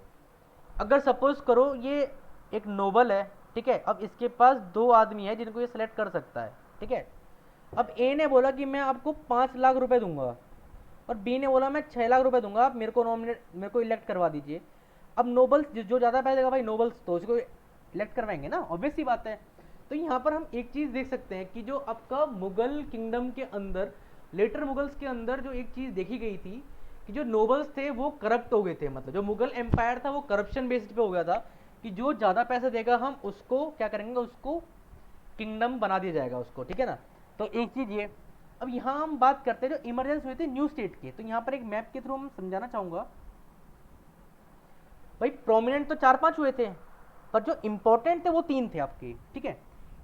अगर सपोज करो ये एक नोबल है, ठीक है, अब इसके पास दो आदमी है जिनको ये सेलेक्ट कर सकता है, ठीक है। अब ए ने बोला कि मैं आपको 5 लाख रुपए दूंगा, और बी ने बोला मैं 6 लाख रुपए दूंगा, आप मेरे को इलेक्ट करवा दीजिए। अब नोबल्स जो ज़्यादा पैसा देगा भाई, नोबल्स तो उसको इलेक्ट करवाएंगे ना, ऑब्वियस सी बात है। तो यहाँ पर हम एक चीज़ देख सकते हैं कि जो आपका मुगल किंगडम के अंदर, लेटर मुगल्स के अंदर जो एक चीज़ देखी गई थी कि जो नोबल्स थे वो करप्ट हो गए थे, मतलब जो मुगल एम्पायर था वो करप्शन बेस्ड पे हो गया था, कि जो ज़्यादा पैसा देगा हम उसको क्या करेंगे, उसको किंगडम बना दिया जाएगा उसको, ठीक है ना। तो एक चीज़ ये। अब यहाँ हम बात करते हैं जो इमरजेंस हुए थे न्यू स्टेट के, तो यहाँ पर एक मैप के थ्रू हम समझाना चाहूँगा। भाई प्रोमिनेंट तो 4-5 हुए थे, पर जो इंपॉर्टेंट थे वो 3 थे आपके, ठीक है।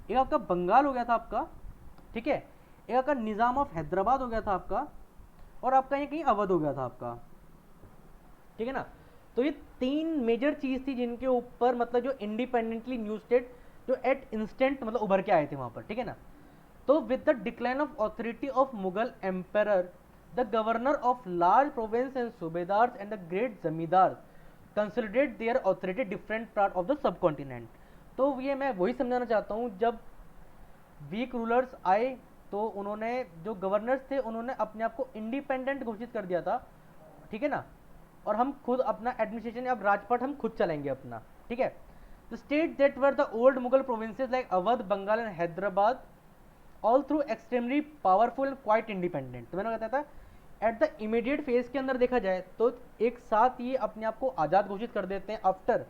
एक आपका बंगाल हो गया था आपका, ठीक है, एक आपका निज़ाम ऑफ हैदराबाद हो गया था आपका, और आपका ये कहीं अवध हो गया था आपका, ठीक है ना। तो ये 3 मेजर चीज़ थी जिनके ऊपर मतलब जो इंडिपेंडेंटली न्यू स्टेट जो एट इंस्टेंट मतलब उभर के आए थे वहाँ पर, ठीक है ना। तो with the decline of authority of Mughal emperor, the governor of large province and सूबेदार्स and the great zamindar consolidate their authority different part of the subcontinent. तो ये मैं वही समझाना चाहता हूँ, जब वीक रूलर्स आए तो उन्होंने, जो गवर्नर्स थे उन्होंने अपने आप को इंडिपेंडेंट घोषित कर दिया था, ठीक है ना। और हम खुद अपना एडमिनिस्ट्रेशन, अब राजपाट हम खुद चलाएंगे अपना, ठीक है। The state that were the old Mughal provinces like Awadh, Bengal and Hyderabad although extremely powerful and quite independent. तो मैंने बताया था एट द इमीडिएट फेज के अंदर देखा जाए तो एक साथ ये अपने आप को आज़ाद घोषित कर देते हैं आफ्टर,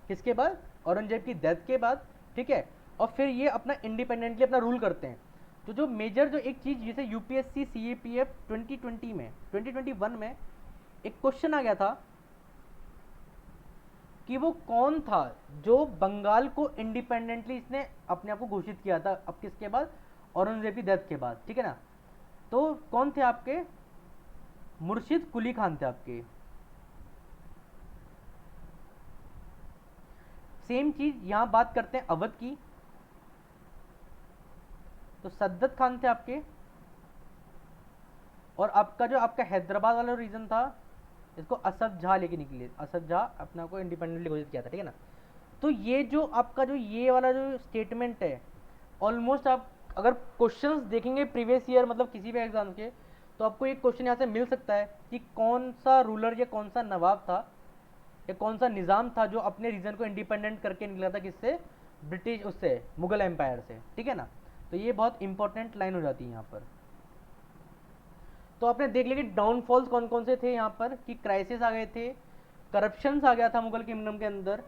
किसके बाद, औरंगजेब की डेथ के बाद, ठीक है। और फिर ये अपना इंडिपेंडेंटली अपना रूल करते हैं। तो जो मेजर जो एक चीज़ जैसे यूपीएससी CAPF 2020 में 2021 में एक क्वेश्चन आ गया था कि वो कौन था जो बंगाल को इंडिपेंडेंटली इसने अपने आप को घोषित किया था, अब किसके बाद, औरंगजेब की डेथ के बाद, ठीक है ना। तो कौन थे आपके, मुर्शिद कुली खान थे आपके। सेम चीज यहां बात करते हैं अवध की, तो सद्दत खान थे आपके। और आपका जो आपका हैदराबाद वाला रीजन था, इसको असद जहाँ लेके निकले, असद जहाँ अपना को इंडिपेंडेंटली घोषित किया था, ठीक है ना। तो ये जो आपका जो ये वाला जो स्टेटमेंट है, ऑलमोस्ट आप अगर क्वेश्चंस देखेंगे प्रीवियस ईयर मतलब किसी भी एग्जाम के, तो आपको एक क्वेश्चन यहाँ से मिल सकता है कि कौन सा रूलर या कौन सा नवाब था या कौन सा निज़ाम था जो अपने रीजन को इंडिपेंडेंट करके निकला था, किससे, ब्रिटिश, उससे मुगल एम्पायर से, ठीक है ना। तो ये बहुत इंपॉर्टेंट लाइन हो जाती है यहाँ पर। तो आपने देख लिया कि डाउनफॉल्स कौन कौन से थे यहाँ पर, कि क्राइसिस आ गए थे, करप्शन आ गया था मुगल किंगडम के अंदर,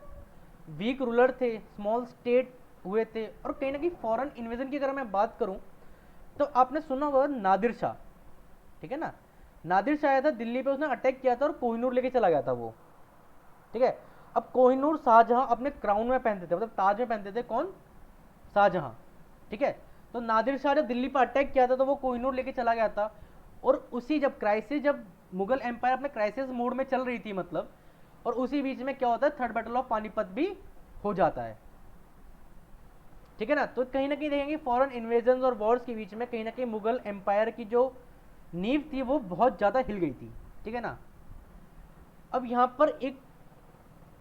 वीक रूलर थे, स्मॉल स्टेट हुए थे, और कहीं ना कहीं फॉरेन इन्वेजन की अगर मैं बात करूँ तो आपने सुना होगा नादिर शाह, ठीक है ना। नादिर शाह आया था दिल्ली पे, उसने अटैक किया था और कोहिनूर लेके चला गया था वो, ठीक है। अब कोहिनूर शाहजहां अपने क्राउन में पहनते थे, मतलब ताज में पहनते थे, कौन, शाहजहां, ठीक है। तो नादिर शाह जब दिल्ली पर अटैक किया था तो वो कोहिनूर लेके चला गया था, और उसी जब क्राइसिस, जब मुगल एम्पायर अपने क्राइसिस मोड में चल रही थी मतलब, और उसी बीच में क्या होता है, थर्ड बैटल ऑफ पानीपत भी हो जाता है, ठीक है ना। तो कहीं ना कहीं देखेंगे फॉरेन इन्वेजन और वॉर्स के बीच में कहीं ना कहीं मुगल एम्पायर की जो नींव थी वो बहुत ज़्यादा हिल गई थी, ठीक है ना। अब यहाँ पर एक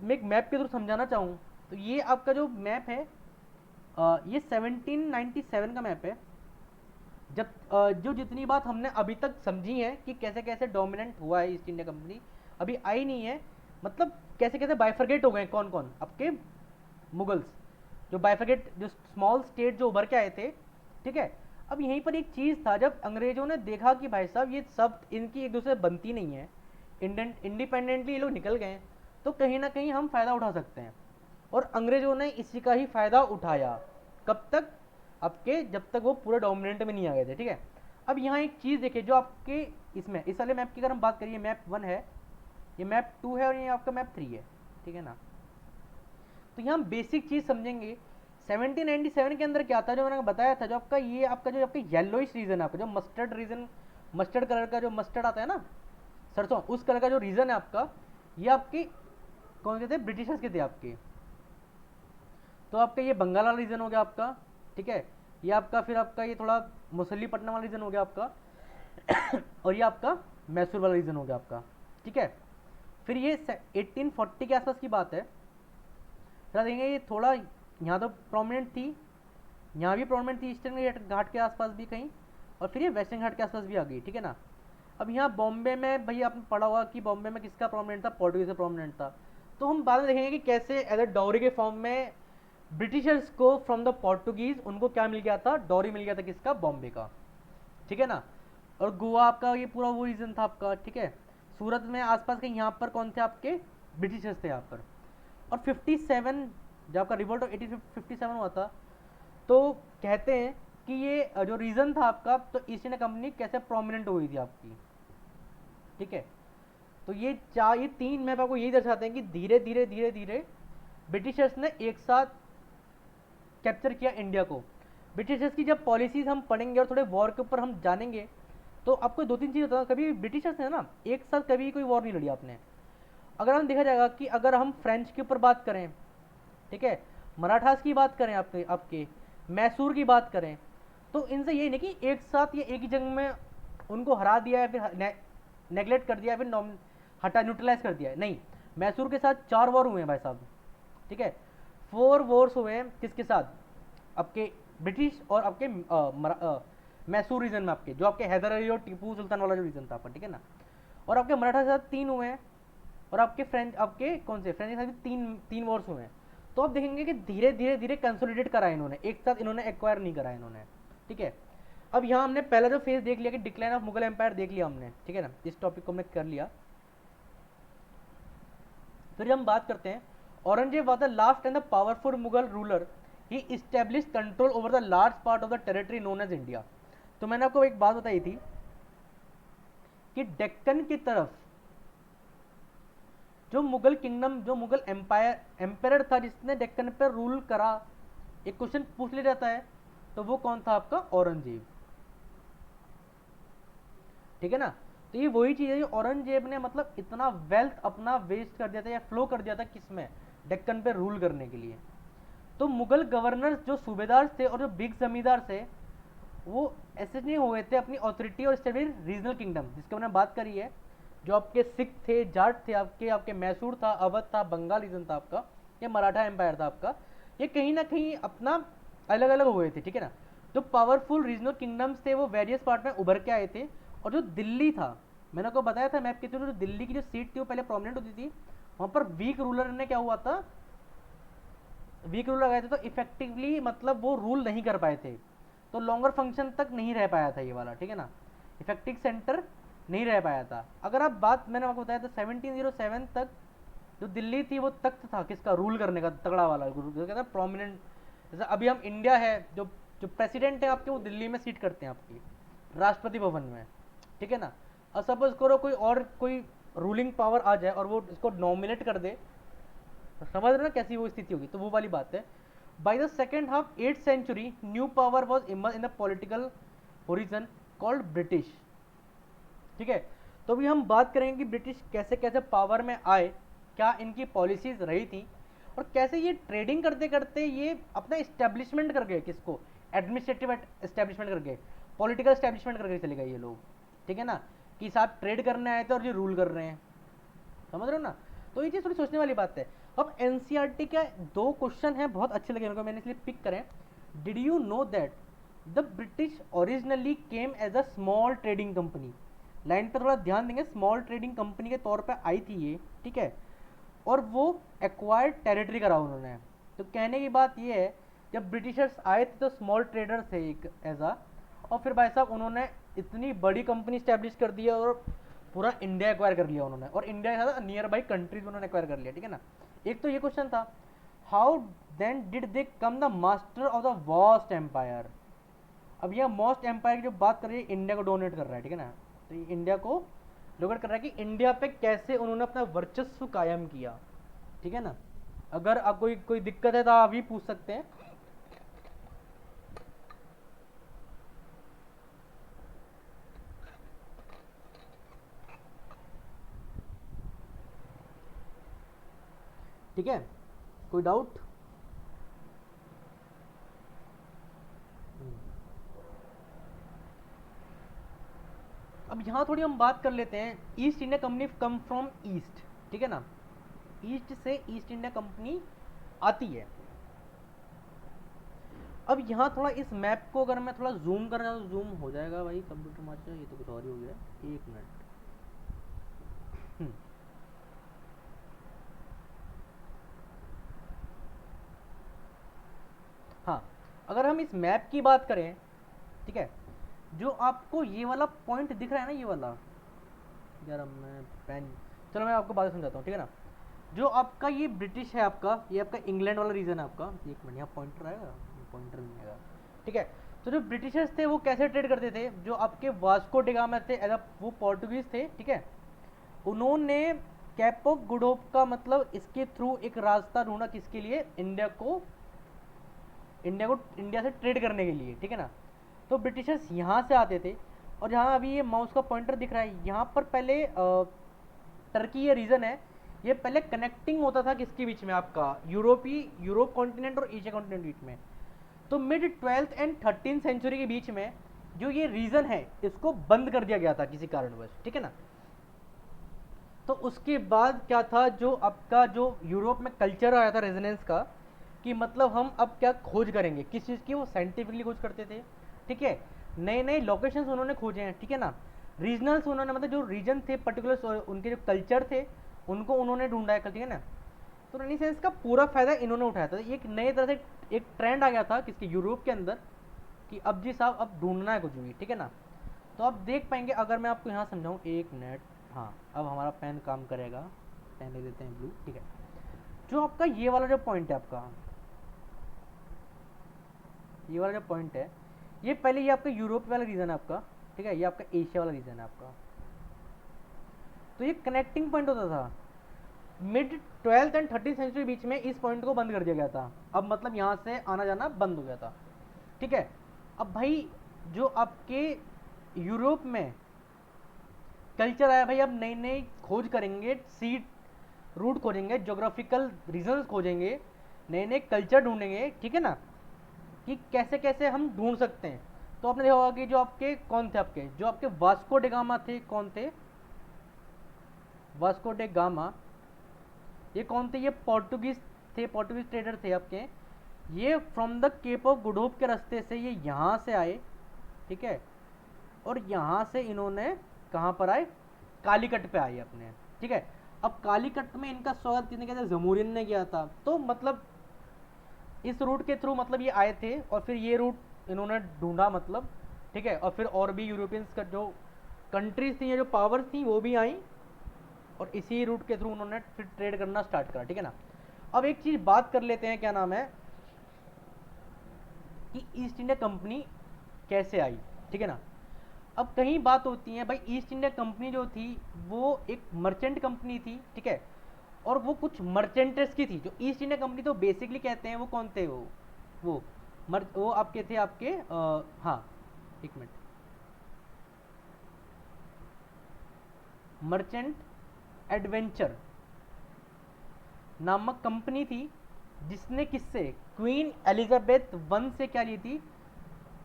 मैं एक मैप के थ्रू समझाना चाहूँ, तो ये आपका जो मैप है, ये 1797 का मैप है। जब जो जितनी बात हमने अभी तक समझी है कि कैसे कैसे डोमिनेंट हुआ है ईस्ट इंडिया कंपनी, अभी आई नहीं है, मतलब कैसे कैसे बाइफरगेट हो गए कौन कौन आपके मुगल्स, जो बाइफरगेट, जो स्मॉल स्टेट जो उभर के आए थे, ठीक है। अब यहीं पर एक चीज़ था, जब अंग्रेजों ने देखा कि भाई साहब ये सब इनकी एक दूसरे बनती नहीं है, इंडिपेंडेंटली ये लोग निकल गए, तो कहीं ना कहीं हम फ़ायदा उठा सकते हैं, और अंग्रेजों ने इसी का ही फ़ायदा उठाया। कब तक, आपके जब तक वो पूरे डोमिनेंट में नहीं आ गए थे, ठीक है। अब यहाँ एक चीज़ देखिए जो आपके इसमें इस वाले मैप की अगर हम बात करिए, मैप 1 है, ये मैप 2 है, और ये आपका मैप 3 है, ठीक है ना। तो यहाँ हम बेसिक चीज़ समझेंगे। 1797 के अंदर क्या था, जो मैंने बताया था, जो आपका ये आपका जो आपका येलोइश रीजन है, आपका जो मस्टर्ड रीजन, मस्टर्ड कलर का जो मस्टर्ड आता है ना, सरसों, उस कलर का जो रीजन है आपका, ये आपके कौन से थे, ब्रिटिशर्स के थे आपके। तो आपका ये बंगाल वाला रीजन हो गया आपका, ठीक है। ये आपका फिर आपका ये थोड़ा मुसल्लीपट्टनम वाला रीजन हो गया आपका और ये आपका मैसूर वाला रीजन हो गया आपका, ठीक है। फिर ये 1840 के आसपास की बात है। जरा देखेंगे ये थोड़ा यहाँ तो प्रोमिनेंट थी, यहाँ भी प्रोमिनेंट थी ईस्टर्न घाट के आसपास भी कहीं, और फिर ये वेस्टर्न घाट के आसपास भी आ गई, ठीक है ना। अब यहाँ बॉम्बे में भैया आपने पढ़ा होगा कि बॉम्बे में किसका प्रोमिनेंट था, पोर्टुगीज का प्रोमिनेंट था। तो हम बाद में देखेंगे कि कैसे एज अ डॉरी के फॉर्म में ब्रिटिशर्स को फ्रॉम द पोर्टुगीज उनको क्या मिल गया था, डॉरी मिल गया था किसका, बॉम्बे का, ठीक है ना। और गोवा आपका ये पूरा वो रीजन था आपका, ठीक है। सूरत में आसपास के यहाँ पर कौन थे आपके, ब्रिटिशर्स थे यहाँ पर। और 57 जब आपका रिवोल्ट ऑफ 1857 हुआ था, तो कहते हैं कि ये जो रीजन था आपका, तो ईस्ट इंडिया कंपनी कैसे प्रोमिनेंट हुई थी आपकी, ठीक है। तो ये तीन मैप आपको यही दर्शाते हैं कि धीरे धीरे धीरे धीरे ब्रिटिशर्स ने एक साथ कैप्चर किया इंडिया को। ब्रिटिशर्स की जब पॉलिसीज हम पढ़ेंगे और थोड़े वॉर के ऊपर हम जानेंगे, तो आपको दो तीन चीज़ बताऊँ। कभी ब्रिटिशर्स ने ना एक साथ कभी कोई वॉर नहीं लड़ी आपने। अगर हम देखा जाएगा कि अगर हम फ्रेंच के ऊपर बात करें, ठीक है, मराठास की बात करें, आपके आपके मैसूर की बात करें, तो इनसे यही नहीं कि एक साथ ये एक ही जंग में उनको हरा दिया है, फिर नेगलेक्ट कर दिया है, फिर हटा न्यूट्रलाइज कर दिया है, नहीं। मैसूर के साथ 4 वॉर हुए हैं भाई साहब, ठीक है। 4 वॉर्स हुए हैं किसके साथ, आपके ब्रिटिश और आपके मैसूर रीजन में, आपके जो आपके हैदर अली और टीपू सुल्तान वाला जो रीजन था आपका, ठीक है ना। और आपके मराठा के साथ 3 हुए हैं, और आपके फ्रेंच, आपके कौन से फ्रेंच के साथ भी तीन तीन वॉर्स हुए हैं। तो आप देखेंगे कि धीरे धीरे धीरे कंसोलिडेट करा इन्होंने, एक साथ इन्होंने एक्वायर नहीं करा इन्होंने, ठीक है। अब यहाँ हमने पहला जो फेज देख लिया कि डिक्लाइन ऑफ मुगल एम्पायर देख लिया हमने, ठीक है ना, इस टॉपिक को हमने कर लिया। फिर हम बात करते हैं, Aurangzeb was the last and the powerful Mughal ruler, he establish control over the large part of the territory known as India. तो मैंने आपको एक बात बताई थी कि डेक्कन की तरफ जो मुगल किंगडम, जो मुगल एम्पायर था जिसने डेक्कन पर रूल करा, एक क्वेश्चन पूछ लिया जाता है, तो वो कौन था आपका, औरंगजेब, ठीक है ना। तो ये वही चीज़ है, औरंगजेब ने मतलब इतना वेल्थ अपना वेस्ट कर दिया था या फ्लो कर दिया था किसमें, डेक्कन पे रूल करने के लिए। तो मुगल गवर्नर्स जो सूबेदार थे और जो बिग जमींदार थे, वो ऐसे नहीं हो गए थे अपनी ऑथोरिटी और स्टेबल रीजनल किंगडम जिसके हमने बात करी है। जो आपके सिख थे, जाट थे, आपके आपके मैसूर था, अवध था, बंगाल रीजन था आपका, या मराठा एम्पायर था आपका, ये कहीं ना कहीं अपना अलग अलग हुए थे, ठीक है ना। जो पावरफुल रीजनल किंगडम्स थे वो वेरियस पार्ट में उभर के आए थे। और जो दिल्ली था, मैंने आपको बताया था मैप के थ्रू, जो दिल्ली की जो सीट थी वो पहले प्रोमिनेंट होती थी, वहाँ पर वीक रूलर ने क्या हुआ था, वीक रूल लगाए थे, तो इफेक्टिवली मतलब वो रूल नहीं कर पाए थे, तो लॉन्गर फंक्शन तक नहीं रह पाया था ये वाला, ठीक है ना, इफेक्टिव सेंटर नहीं रह पाया था। अगर आप बात, मैंने आपको बताया था 1707 तक जो दिल्ली थी वो तख्त था किसका, रूल करने का, तगड़ा वाला जो कहते हैं प्रोमिनेंट। जैसे अभी हम इंडिया है, जो जो प्रेसिडेंट है आपके वो दिल्ली में सीट करते हैं आपकी राष्ट्रपति भवन में, ठीक है ना। और सपोज करो कोई और कोई रूलिंग पावर आ जाए और वो इसको नॉमिनेट कर दे, तो समझ रहे ना कैसी वो स्थिति होगी, तो वो वाली बात है। By the second half 8th century new power was emerge in the political horizon called British, ठीक है। तो अभी हम बात करेंगे कि ब्रिटिश कैसे कैसे पावर में आए, क्या इनकी पॉलिसीज रही थी, और कैसे ये ट्रेडिंग करते करते ये अपना इस्टेब्लिशमेंट कर गए, किसको, एडमिनिस्ट्रेटिव इस्टेब्लिशमेंट कर गए, पॉलिटिकल इस्टेब्लिशमेंट करके चले गए ये लोग, ठीक है ना, कि साथ ट्रेड करने आए थे और ये रूल कर रहे हैं, समझ रहे हो ना। तो ये चीज़ थोड़ी सोचने वाली बात है। अब एनसीईआरटी के 2 क्वेश्चन हैं बहुत अच्छे लगे मेरे को, मैंने इसलिए पिक करें। Did you know that the British originally came as a small trading company, line पर थोड़ा ध्यान देंगे, स्मॉल ट्रेडिंग कंपनी के तौर पे आई थी ये, ठीक है। और वो एक्वायर्ड टेरिटरी करा उन्होंने। तो कहने की बात ये है, जब ब्रिटिशर्स आए थे तो स्मॉल ट्रेडर थे एक एज आ, और फिर भाई साहब उन्होंने इतनी बड़ी कंपनी स्टैब्लिश कर दी है और पूरा इंडिया एक्वायर कर लिया उन्होंने, और इंडिया के साथ नियर बाई कंट्रीज उन्होंने एक्वायर कर लिया, ठीक है ना। एक तो ये क्वेश्चन था, how then did they come the master of the vast empire. अब यह मोस्ट एम्पायर की जो बात कर रही है, इंडिया को डोमिनेट कर रहा है, ठीक है ना। तो ये इंडिया को डोमिनेट कर रहा है कि इंडिया पे कैसे उन्होंने अपना वर्चस्व कायम किया, ठीक है ना। अगर आप कोई कोई दिक्कत है तो आप भी पूछ सकते हैं। ठीक है, कोई डाउट। अब यहाँ थोड़ी हम बात कर लेते हैं, east India company come from east, ठीक है ना, ईस्ट से ईस्ट इंडिया कंपनी आती है। अब यहाँ थोड़ा इस मैप को अगर मैं थोड़ा जूम करना तो जूम हो जाएगा भाई कंप्यूटर मास्टर, ये तो कुछ और ही हो गया, एक मिनट। हाँ, अगर हम इस मैप की बात करें, ठीक है, जो आपको ये वाला पॉइंट दिख रहा है ना, ये वाला, यार अब मैं पेन, चलो मैं आपको बात समझाता हूँ, ठीक है ना। जो आपका ये ब्रिटिश है, आपका ये आपका इंग्लैंड वाला रीजन है आपका, एक मिनट यहाँ पॉइंटर आएगा, पॉइंटर नहीं आएगा, ठीक है। तो जो ब्रिटिशर्स थे वो कैसे ट्रेड करते थे, जो आपके वास्को डिगामा थे, एज वो पोर्टुगीज थे, ठीक है, उन्होंने कैप ऑफ गुड होप का मतलब इसके थ्रू एक रास्ता ढूंढा, किसके लिए, इंडिया से ट्रेड करने के लिए, ठीक है ना। तो ब्रिटिशर्स यहाँ से आते थे, और जहाँ अभी ये माउस का पॉइंटर दिख रहा है, यहाँ पर पहले टर्की ये रीजन है, ये पहले कनेक्टिंग होता था किसके बीच में, आपका यूरोप कॉन्टिनेंट और एशिया कॉन्टिनेंट बीच में। तो mid 12th and 13th century के बीच में जो ये रीजन है इसको बंद कर दिया गया था किसी कारणवश, ठीक है ना। तो उसके बाद क्या था, जो आपका जो यूरोप में कल्चर आया था रेजोनेंस का, कि मतलब हम अब क्या खोज करेंगे, किस चीज़ की, वो साइंटिफिकली खोज करते थे, ठीक है। नए नए लोकेशंस उन्होंने खोजे हैं, ठीक है ना। रीजनल्स उन्होंने, मतलब जो रीजन थे पर्टिकुलर, उनके जो कल्चर थे उनको उन्होंने ढूंढा है, ठीक है ना। तो रेनेसांस का पूरा फायदा इन्होंने उठाया था। एक नए तरह से एक ट्रेंड आ गया था किसके, यूरोप के अंदर, कि अब जी साहब अब ढूंढना है कुछ भी, ठीक है ना। तो आप देख पाएंगे, अगर मैं आपको यहाँ समझाऊँ, एक मिनट, हाँ अब हमारा पेन काम करेगा, पेन ले देते हैं ब्लू, ठीक है। जो आपका ये वाला जो पॉइंट है, आपका ये वाला जो पॉइंट है, ये पहले ये आपका यूरोप वाला रीजन है आपका, ठीक है, ये आपका एशिया वाला रीजन है आपका। तो ये कनेक्टिंग पॉइंट होता था, mid 12th and 13th century बीच में इस पॉइंट को बंद कर दिया गया था। अब मतलब यहाँ से आना जाना बंद हो गया था, ठीक है। अब भाई जो आपके यूरोप में कल्चर आया भाई, अब नई नई खोज करेंगे, सी रूट खोजेंगे, जोग्राफिकल रीजन्स खोजेंगे, नए नए कल्चर ढूंढेंगे, ठीक है ना, कि कैसे कैसे हम ढूंढ सकते हैं। तो आपने देखा होगा कि जो आपके कौन थे, आपके जो आपके वास्को डे गामा थे, कौन थे, वास्को डे गामा, ये कौन थे, ये पोर्टुगीज थे, पोर्टुगीज ट्रेडर थे आपके। ये from the Cape of Good Hope के रास्ते से ये यहाँ से आए, ठीक है, और यहाँ से इन्होंने कहाँ पर आए, कालीकट पे आए अपने, ठीक है। अब कालीकट में इनका स्वागत किसने किया था, जमूरियन ने किया था। तो मतलब इस रूट के थ्रू मतलब ये आए थे, और फिर ये रूट इन्होंने ढूंढा, मतलब ठीक है, और फिर और भी यूरोपियंस का जो कंट्रीज थी या जो पावर्स थी वो भी आई, और इसी रूट के थ्रू उन्होंने फिर ट्रेड करना स्टार्ट करा, ठीक है ना। अब एक चीज बात कर लेते हैं, क्या नाम है, कि ईस्ट इंडिया कंपनी कैसे आई, ठीक है ना। अब कहीं बात होती है भाई, ईस्ट इंडिया कंपनी जो थी वो एक मर्चेंट कंपनी थी, ठीक है, और वो कुछ मर्चेंट्स की थी। जो ईस्ट इंडिया कंपनी तो बेसिकली कहते हैं, वो कौन थे, वो आपके थे, आपके हाँ एक मिनट, मर्चेंट एडवेंचर नामक कंपनी थी, जिसने किससे, क्वीन एलिजाबेथ वन से क्या ली थी,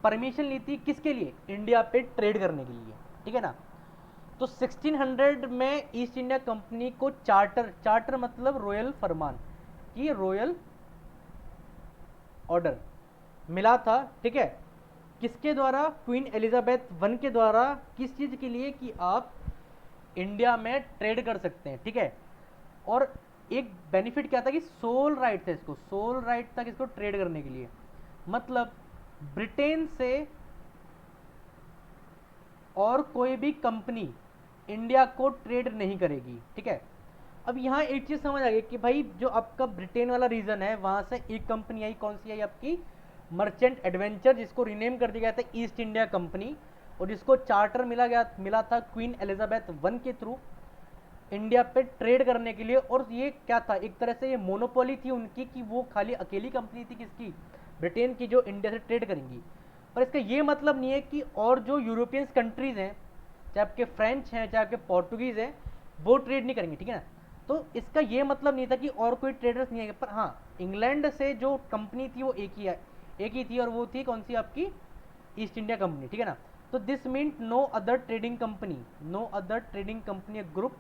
परमिशन ली थी, किसके लिए, इंडिया पे ट्रेड करने के लिए, ठीक है ना। तो 1600 में ईस्ट इंडिया कंपनी को चार्टर मतलब रॉयल फरमान, की रॉयल ऑर्डर मिला था, ठीक है, किसके द्वारा, क्वीन एलिजाबेथ वन के द्वारा, किस चीज के लिए, कि आप इंडिया में ट्रेड कर सकते हैं, ठीक है। और एक बेनिफिट क्या था, कि सोल राइट था, इसको सोल राइट था किसको, ट्रेड करने के लिए। मतलब ब्रिटेन से और कोई भी कंपनी इंडिया को ट्रेड नहीं करेगी, ठीक है। अब यहाँ एक चीज समझ आ गई कि भाई जो आपका ब्रिटेन वाला रीजन है, वहां से एक कंपनी आई, कौन सी आई, आपकी मर्चेंट एडवेंचर, जिसको रीनेम कर दिया गया था ईस्ट इंडिया कंपनी, और जिसको चार्टर मिला था क्वीन एलिजाबेथ वन के थ्रू इंडिया पे ट्रेड करने के लिए। और ये क्या था, एक तरह से ये मोनोपोली थी उनकी, कि वो खाली अकेली कंपनी थी किसकी, ब्रिटेन की, जो इंडिया से ट्रेड करेंगी। पर इसका ये मतलब नहीं है कि और जो यूरोपियन कंट्रीज हैं, चाहे आपके फ्रेंच हैं, चाहे आपके पोर्टुगीज हैं, वो ट्रेड नहीं करेंगे, ठीक है ना। तो इसका ये मतलब नहीं था कि और कोई ट्रेडर्स नहीं है, पर हाँ इंग्लैंड से जो कंपनी थी वो एक ही थी, और वो थी कौन सी, आपकी ईस्ट इंडिया कंपनी, ठीक है ना। तो this mean no other trading company group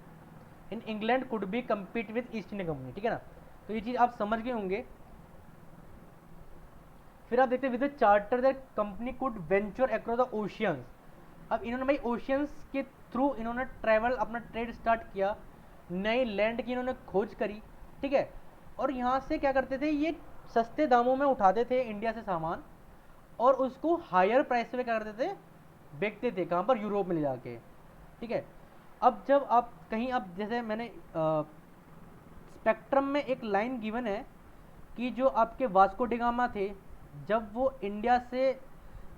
in England could be compete with East India Company, ठीक है ना। तो ये चीज़ आप समझ गए होंगे। फिर आप देखते हैं with charter that company could venture across the oceans. अब इन्होंने भाई ओशियंस के थ्रू इन्होंने ट्रैवल अपना ट्रेड स्टार्ट किया, नए लैंड की इन्होंने खोज करी, ठीक है। और यहाँ से क्या करते थे, ये सस्ते दामों में उठाते थे इंडिया से सामान और उसको हायर प्राइस पे क्या करते थे, बेचते थे, कहाँ पर, यूरोप में ले जाके, ठीक है। अब जब आप कहीं, अब जैसे मैंने स्पेक्ट्रम में एक लाइन गिवन है कि जो आपके वास्को डिगामा थे, जब वो इंडिया से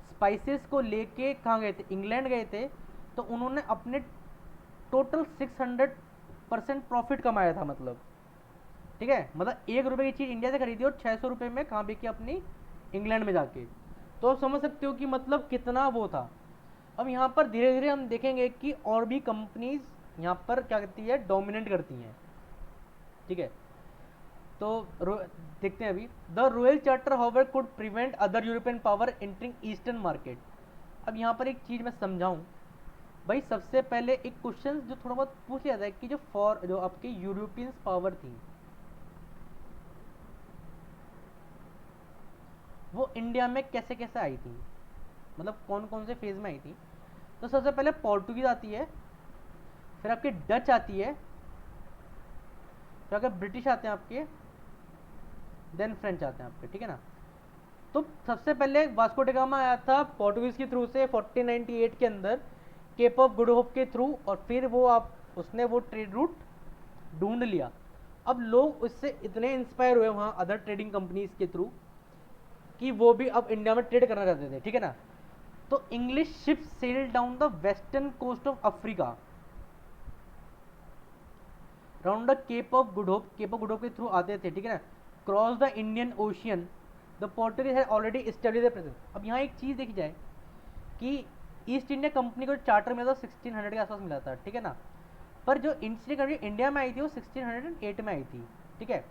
स्पाइसेस को लेके कहाँ गए थे, इंग्लैंड गए थे, तो उन्होंने अपने टोटल 600% प्रॉफिट कमाया था, मतलब, ठीक है। मतलब 1 रुपये की चीज़ इंडिया से खरीदी और 600 रुपये में कहाँ बेची, अपनी इंग्लैंड में जाके। तो आप समझ सकते हो कि मतलब कितना वो था। अब यहाँ पर धीरे धीरे हम देखेंगे कि और भी कंपनीज यहाँ पर क्या करती है, डोमिनेट करती हैं, ठीक है। तो देखते हैं अभी, the royal charter however could prevent other European power entering eastern market. अब यहाँ पर एक चीज़ मैं समझाऊं भाई, सबसे पहले एक क्वेश्चन जो थोड़ा बहुत पूछ लिया था कि जो आपके यूरोपियन पावर थी वो इंडिया में कैसे कैसे आई थी, मतलब कौन कौन से फेज में आई थी। तो सबसे पहले पोर्टुगीज आती है, फिर आपके डच आती है, फिर आपके ब्रिटिश आते हैं आपके, देन फ्रेंच आते हैं आपके, ठीक है ना। तो सबसे पहले वास्को डिगामा आया था पोर्टुगीज के थ्रू से 1498 के अंदर, केप ऑफ गुड होप के थ्रू, और फिर वो उसने वो ट्रेड रूट ढूंढ लिया। अब लोग उससे इतने इंस्पायर हुए वहाँ अदर ट्रेडिंग कंपनीज के थ्रू कि वो भी अब इंडिया में ट्रेड करना चाहते थे, ठीक है ना। तो English ship sail down the western coast of Africa round the Cape of Good Hope के थ्रू आते थे, ठीक है ना, cross the Indian Ocean. The Portuguese had already establish the presence. अब यहाँ एक चीज़ देखी जाए कि ईस्ट इंडिया कंपनी को चार्टर मिला था 1600 के आसपास मिला था, ठीक है ना। पर जो ईस्ट इंडिया कंपनी इंडिया में आई थी वो 1608 में आई थी, ठीक है।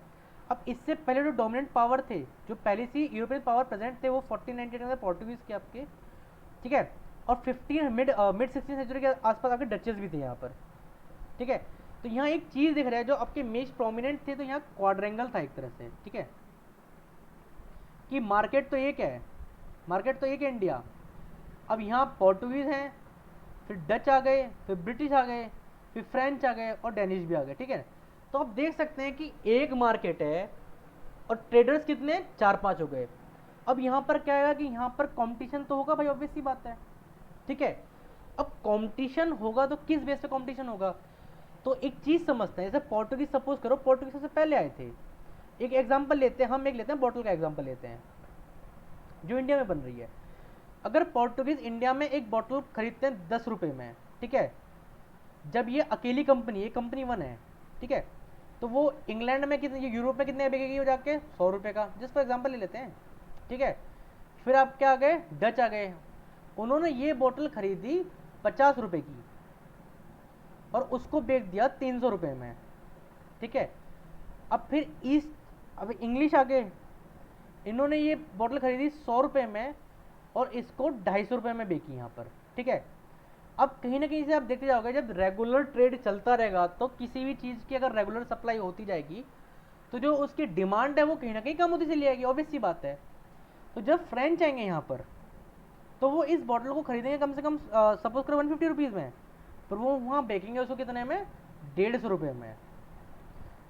अब इससे पहले जो डोमिनेंट पावर थे, जो पहले से यूरोपियन पावर प्रेजेंट थे, वो 1498 में पोर्टुगीज के आपके, ठीक है। और 15 मिड 16th सेंचुरी के आसपास आपके डचेस भी थे यहाँ पर, ठीक है। तो यहाँ एक चीज़ दिख रहा है, जो आपके मेज प्रोमिनेंट थे, तो यहाँ क्वाड्रेंगल था एक तरह से, ठीक है, कि मार्केट तो एक है, इंडिया। अब यहाँ पोर्टुगीज हैं, फिर डच आ गए, फिर ब्रिटिश आ गए, फिर फ्रेंच आ गए और डेनिश भी आ गए, ठीक है। तो आप देख सकते हैं कि एक मार्केट है और ट्रेडर्स कितने, 4-5 हो गए। अब यहाँ पर क्या आएगा कि यहाँ पर कंपटीशन तो होगा भाई, ऑब्वियस सी बात है, ठीक है। अब कंपटीशन होगा तो किस बेस पे कंपटीशन होगा, तो एक चीज़ समझते हैं। जैसे पोर्टुगीज, सपोज करो पोर्टुगीज सबसे पहले आए थे, एक एग्जाम्पल लेते हैं, हम एक लेते हैं बॉटल का एग्जाम्पल लेते हैं जो इंडिया में बन रही है। अगर पोर्टुगीज इंडिया में एक बॉटल खरीदते हैं 10 रुपये में, ठीक है, जब ये अकेली कंपनी, ये कंपनी 1 है, ठीक है, तो वो इंग्लैंड में कितने, यूरोप में कितने बिकेगी वो जाके, 100 रुपये का, जिस पर एग्जाम्पल ले लेते हैं, ठीक है। फिर आप क्या आ गए, डच आ गए, उन्होंने ये बोतल खरीदी 50 रुपये की और उसको बेच दिया 300 रुपये में, ठीक है। अब फिर अब इंग्लिश आ गए, इन्होंने ये बोतल खरीदी 100 रुपये में और इसको 250 रुपये में बेची यहाँ पर, ठीक है। अब कहीं ना कहीं से आप देखते जाओगे, जब रेगुलर ट्रेड चलता रहेगा तो किसी भी चीज़ की अगर रेगुलर सप्लाई होती जाएगी तो जो उसकी डिमांड है वो कहीं ना कहीं कम होती चली जाएगी, ऑब्वियस सी बात है। तो जब फ्रेंच आएंगे यहाँ पर तो वो इस बॉटल को खरीदेंगे कम से कम, सपोज करो 150 रुपीज़ में, पर वो वहाँ बेचेंगे उसको कितने में, 150 रुपये में।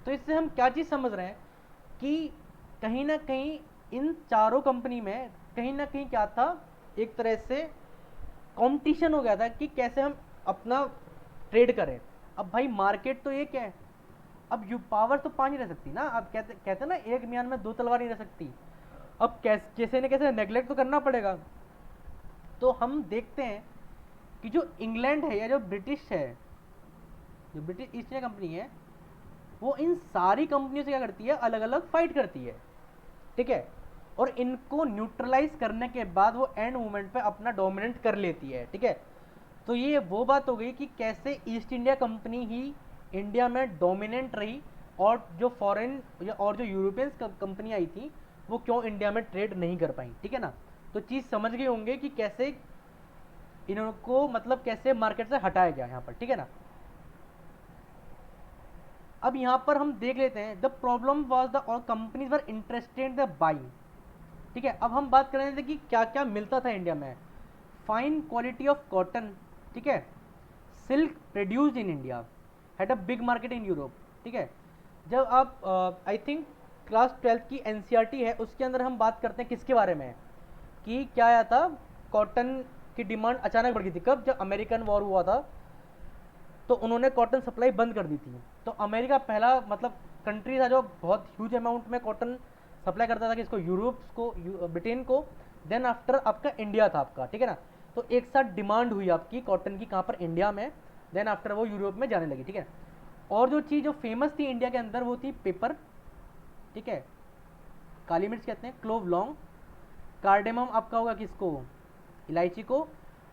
तो इससे हम क्या चीज़ समझ रहे हैं कि कहीं ना कहीं इन चारों कंपनी में कहीं ना कहीं क्या था, एक तरह से कंपटीशन हो गया था कि कैसे हम अपना ट्रेड करें। अब भाई मार्केट तो एक है, अब यू पावर तो 5 नहीं रह सकती ना, अब कहते ना एक म्यान में 2 तलवार नहीं रह सकती। अब कैसे न कैसे नेगलेक्ट तो करना पड़ेगा। तो हम देखते हैं कि जो इंग्लैंड है या जो ब्रिटिश है, जो ब्रिटिश ईस्ट इंडिया कंपनी है, वो इन सारी कंपनियों से क्या करती है, अलग अलग फाइट करती है, ठीक है। और इनको न्यूट्रलाइज करने के बाद वो एंड मोमेंट पे अपना डोमिनेट कर लेती है, ठीक है। तो ये वो बात हो गई कि कैसे ईस्ट इंडिया कंपनी ही इंडिया में डोमिनेंट रही और जो फॉरेन और जो यूरोपियन कंपनी आई थी वो क्यों इंडिया में ट्रेड नहीं कर पाई, ठीक है ना। तो चीज़ समझ गए होंगे कि कैसे इनको मतलब कैसे मार्केट से हटाया गया यहाँ पर, ठीक है ना। अब यहाँ पर हम देख लेते हैं द प्रॉब्लम वाज द और companies were interested the buying, ठीक है। अब हम बात कर रहे थे कि क्या क्या मिलता था इंडिया में। फाइन क्वालिटी ऑफ कॉटन, ठीक है, silk produced in India, had a big market in Europe, ठीक है। जब आप आई थिंक क्लास 12th की एनसीईआरटी है उसके अंदर हम बात करते हैं किसके बारे में, कि क्या आया था, कॉटन की डिमांड अचानक बढ़ गई थी। कब? जब अमेरिकन वॉर हुआ था तो उन्होंने कॉटन सप्लाई बंद कर दी थी। तो अमेरिका पहला मतलब कंट्री था जो बहुत ह्यूज अमाउंट में कॉटन सप्लाई करता था, कि इसको यूरोप को, ब्रिटेन को, देन आफ्टर आपका इंडिया था आपका, ठीक है ना। तो एक साथ डिमांड हुई आपकी कॉटन की कहाँ पर, इंडिया में, देन आफ्टर वो यूरोप में जाने लगी, ठीक है। और जो चीज़ जो फेमस थी इंडिया के अंदर वो थी पेपर, ठीक है, काली मिर्च कहते हैं, क्लोव लॉन्ग, कार्डेमम आपका होगा किसको, इलायची को,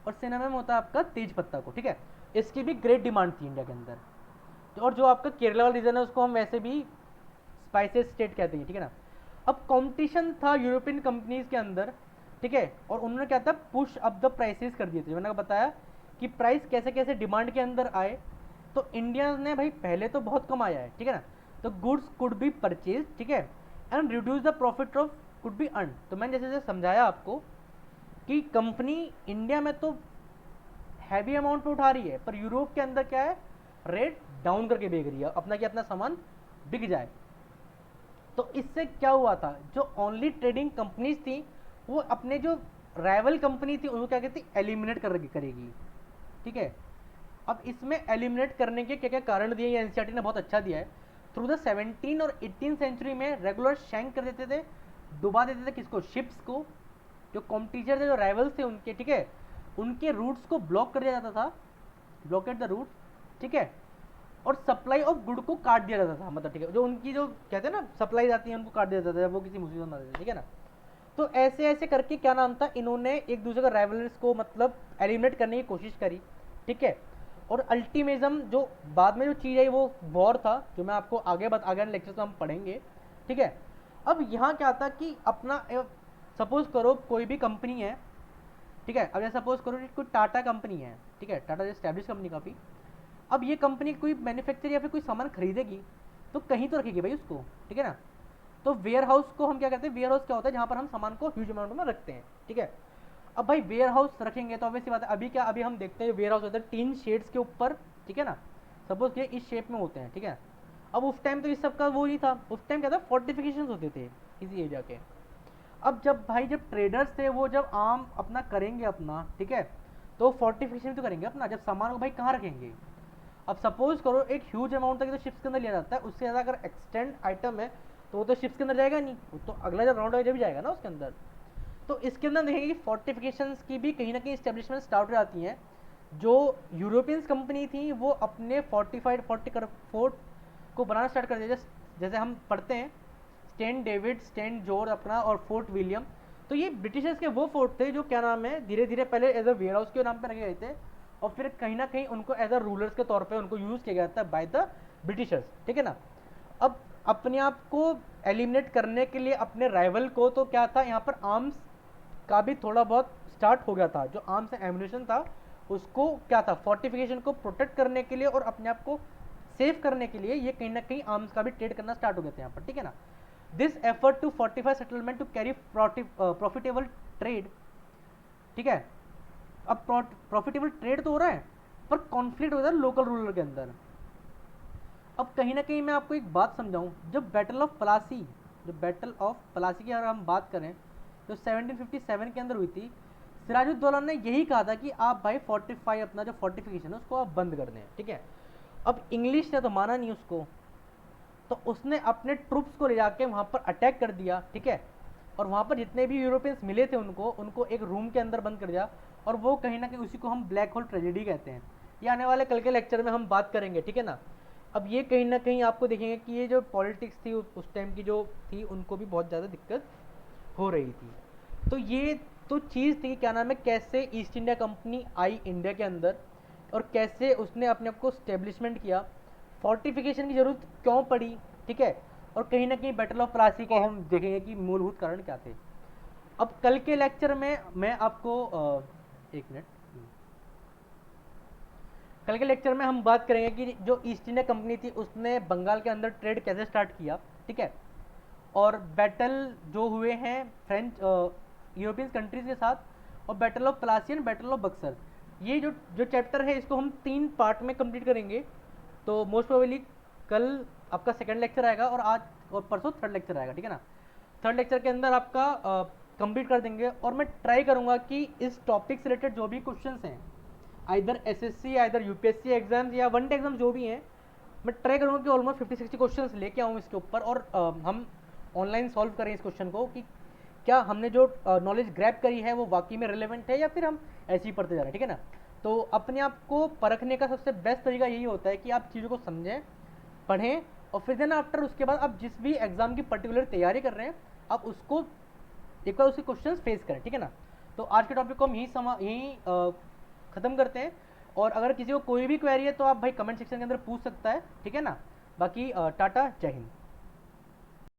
और सिनेमम होता है आपका तेज पत्ता को, ठीक है। इसकी भी ग्रेट डिमांड थी इंडिया के अंदर। तो और जो आपका केरला वाला रीजन है उसको हम वैसे भी स्पाइसेस स्टेट कहते हैं, ठीक है ना। अब कंपटीशन था यूरोपियन कंपनीज के अंदर, ठीक है, और उन्होंने क्या था, पुश अप द प्राइसेस कर दिए थे। मैंने बताया कि प्राइस कैसे कैसे डिमांड के अंदर आए। तो इंडिया ने भाई पहले तो बहुत कम आया है, ठीक है ना। तो गुड्स कुड बी परचेज, ठीक है, and reduce the profit of could be earn. तो मैंने जैसे जैसे समझाया आपको कि कंपनी इंडिया में तो हैवी अमाउंट पे उठा रही है, पर यूरोप के अंदर क्या है, रेट डाउन करके बेच रही है अपना, कि अपना सामान बिक जाए। तो इससे क्या हुआ था, जो ओनली ट्रेडिंग कंपनीज थी वो अपने जो राइवल कंपनी थी उनको क्या कहती, एलिमिनेट करेगी, ठीक है। अब इसमें एलिमिनेट करने के क्या क्या कारण दिए, ये एनसीईआरटी ने बहुत अच्छा दिया है। थ्रू द 17 और 18 सेंचुरी में रेगुलर शैंक कर देते थे, डुबा देते थे किसको, शिप्स को, जो कॉम्पिटिटर थे, जो राइवल्स थे उनके, ठीक है, उनके रूट्स को ब्लॉक कर दिया जाता था, ब्लॉकेट द रूट्स, ठीक है। और सप्लाई ऑफ गुड को काट दिया जाता था, मतलब ठीक है, जो उनकी जो कहते हैं ना सप्लाई जाती है उनको काट दिया जाता था जब वो किसी मुसीबत में आते थे, ठीक है ना। तो ऐसे ऐसे करके क्या नाम था, इन्होंने एक दूसरे का राइवल्स को मतलब एलिमिनेट करने की कोशिश करी, ठीक है। और अल्टीमेजम जो बाद में जो चीज़ आई वो वॉर था, जो मैं आपको आगे लेक्चर में हम पढ़ेंगे, ठीक है। अब यहाँ क्या था कि अपना सपोज करो कोई भी कंपनी है, ठीक है, अब सपोज करो कि कोई टाटा कंपनी है, ठीक है, टाटा एस्टैब्लिश कंपनी काफ़ी। अब ये कंपनी कोई मैन्युफैक्चर या फिर कोई सामान खरीदेगी तो कहीं तो रखेगी भाई उसको, ठीक है ना। तो वेयर हाउस को हम क्या कहते हैं, वेयर हाउस क्या होता है, जहाँ पर हम सामान को ह्यूज अमाउंट में रखते हैं, ठीक है। अब भाई वेयर हाउस रखेंगे तो ऑब्वियसली बात है, अभी क्या, अभी हम देखते हैं वेयर हाउस होता है 3 शेड्स के ऊपर, ठीक है ना। सपोज ये इस शेप में होते हैं, ठीक है। अब उस टाइम तो इस सब का वो नहीं था, उस टाइम क्या था, फोर्टिफिकेशन होते थे इसी एरिया के। अब जब भाई जब ट्रेडर्स थे वो जब आम अपना करेंगे अपना, ठीक है, तो फोर्टिफिकेशन तो करेंगे अपना, जब सामान को भाई कहाँ रखेंगे। अब सपोज करो एक ह्यूज अमाउंट तक तो शिप्स के अंदर लिया जाता है, उससे ज़्यादा अगर एक्सटेंड आइटम है तो वो तो शिप्स के अंदर जाएगा नहीं, वो तो अगला जब राउंड जब भी जाएगा ना उसके अंदर। तो इसके अंदर देखेंगे कि फोर्टिफिकेशंस की भी कहीं ना कहीं स्टेब्लिशमेंट स्टार्ट हो जाती हैं। जो यूरोपियंस कंपनी थी वो अपने फोर्टिफाइड फोर्ट को बनाना स्टार्ट कर दिया, जैसे हम पढ़ते हैं स्टेन डेविड, स्टेन जॉर्ज अपना, और फोर्ट विलियम। तो ये ब्रिटिशर्स के वो फोर्ट थे जो क्या नाम है, धीरे धीरे पहले एज अ वेयर हाउस के नाम पे रखे गए थे, और फिर कहीं ना कहीं उनको एज अ रूलर्स के तौर पे उनको यूज़ किया गया था बाय द ब्रिटिशर्स, ठीक है ना। अब अपने आप को एलिमिनेट करने के लिए अपने राइवल को, तो क्या था यहाँ पर आर्म्स का भी थोड़ा बहुत स्टार्ट हो गया था, जो आर्म्स एम्यूनेशन था उसको क्या था, फोर्टिफिकेशन को प्रोटेक्ट करने के लिए और अपने आप को सेव करने के लिए ये कहीं ना कहीं आर्म्स का भी ट्रेड करना स्टार्ट हो गया था यहाँ पर, ठीक है ना। This effort to fortify settlement to carry profitable trade, ठीक है। अब प्रॉफिटेबल ट्रेड तो हो रहा है पर कॉन्फ्लिक्ट हो रहा है लोकल रूलर के अंदर। अब कहीं ना कहीं मैं आपको एक बात समझाऊं, जब बैटल ऑफ प्लासी, जो बैटल ऑफ प्लासी की अगर हम बात करें तो 1757 के अंदर हुई थी, सिराजुद्दौला ने यही कहा था कि आप भाई फोर्टिफाई अपना जो फोर्टिफिकेशन है उसको आप बंद कर दें, ठीक है। अब इंग्लिश ने तो माना नहीं उसको, तो उसने अपने ट्रूप्स को ले जाके वहाँ पर अटैक कर दिया, ठीक है। और वहाँ पर जितने भी यूरोपियंस मिले थे उनको उनको एक रूम के अंदर बंद कर दिया, और वो कहीं ना कहीं उसी को हम ब्लैक होल ट्रेजेडी कहते हैं। ये आने वाले कल के लेक्चर में हम बात करेंगे, ठीक है ना। अब ये कहीं ना कहीं आपको देखेंगे कि ये जो पॉलिटिक्स थी उस टाइम की जो थी उनको भी बहुत ज़्यादा दिक्कत हो रही थी। तो ये तो चीज़ थी, क्या नाम है, कैसे ईस्ट इंडिया कंपनी आई इंडिया के अंदर और कैसे उसने अपने आप को स्टेब्लिशमेंट किया, फोर्टिफिकेशन की जरूरत क्यों पड़ी, ठीक है। और कहीं ना कहीं बैटल ऑफ प्लासी को हम देखेंगे कि मूलभूत कारण क्या थे। अब कल के लेक्चर में मैं आपको एक मिनट, कल के लेक्चर में हम बात करेंगे कि जो ईस्ट इंडिया कंपनी थी उसने बंगाल के अंदर ट्रेड कैसे स्टार्ट किया, ठीक है, और बैटल जो हुए हैं फ्रेंच यूरोपियन कंट्रीज के साथ, और battle of Plassey, battle of Buxar, ये जो जो चैप्टर है इसको हम 3 पार्ट में कंप्लीट करेंगे। तो मोस्ट प्रोबेबली कल आपका सेकंड लेक्चर आएगा और आज और परसों थर्ड लेक्चर आएगा, ठीक है ना। थर्ड लेक्चर के अंदर आपका कंप्लीट कर देंगे, और मैं ट्राई करूंगा कि इस टॉपिक से रिलेटेड जो भी क्वेश्चंस हैं, either SSC, either UPSC exams या वन डे एग्जाम जो भी हैं, मैं ट्राई करूंगा कि ऑलमोस्ट 50-60 क्वेश्चंस लेके आऊँ इसके ऊपर, और हम ऑनलाइन सॉल्व करें इस क्वेश्चन को कि क्या हमने जो नॉलेज ग्रैब करी है वो वाकई में रिलेवेंट है या फिर हम ऐसे ही पढ़ते जा रहे हैं, ठीक है ना। तो अपने आप को परखने का सबसे बेस्ट तरीका यही होता है कि आप चीज़ों को समझें, पढ़ें, और फिर देन आफ्टर उसके बाद आप जिस भी एग्जाम की पर्टिकुलर तैयारी कर रहे हैं आप उसको एक बार उसके क्वेश्चन फेस करें, ठीक है ना। तो आज के टॉपिक को हम यहीं ख़त्म करते हैं, और अगर किसी को कोई भी क्वेरी है तो आप भाई कमेंट सेक्शन के अंदर पूछ सकता है, ठीक है ना। बाकी टाटा, जय हिंद।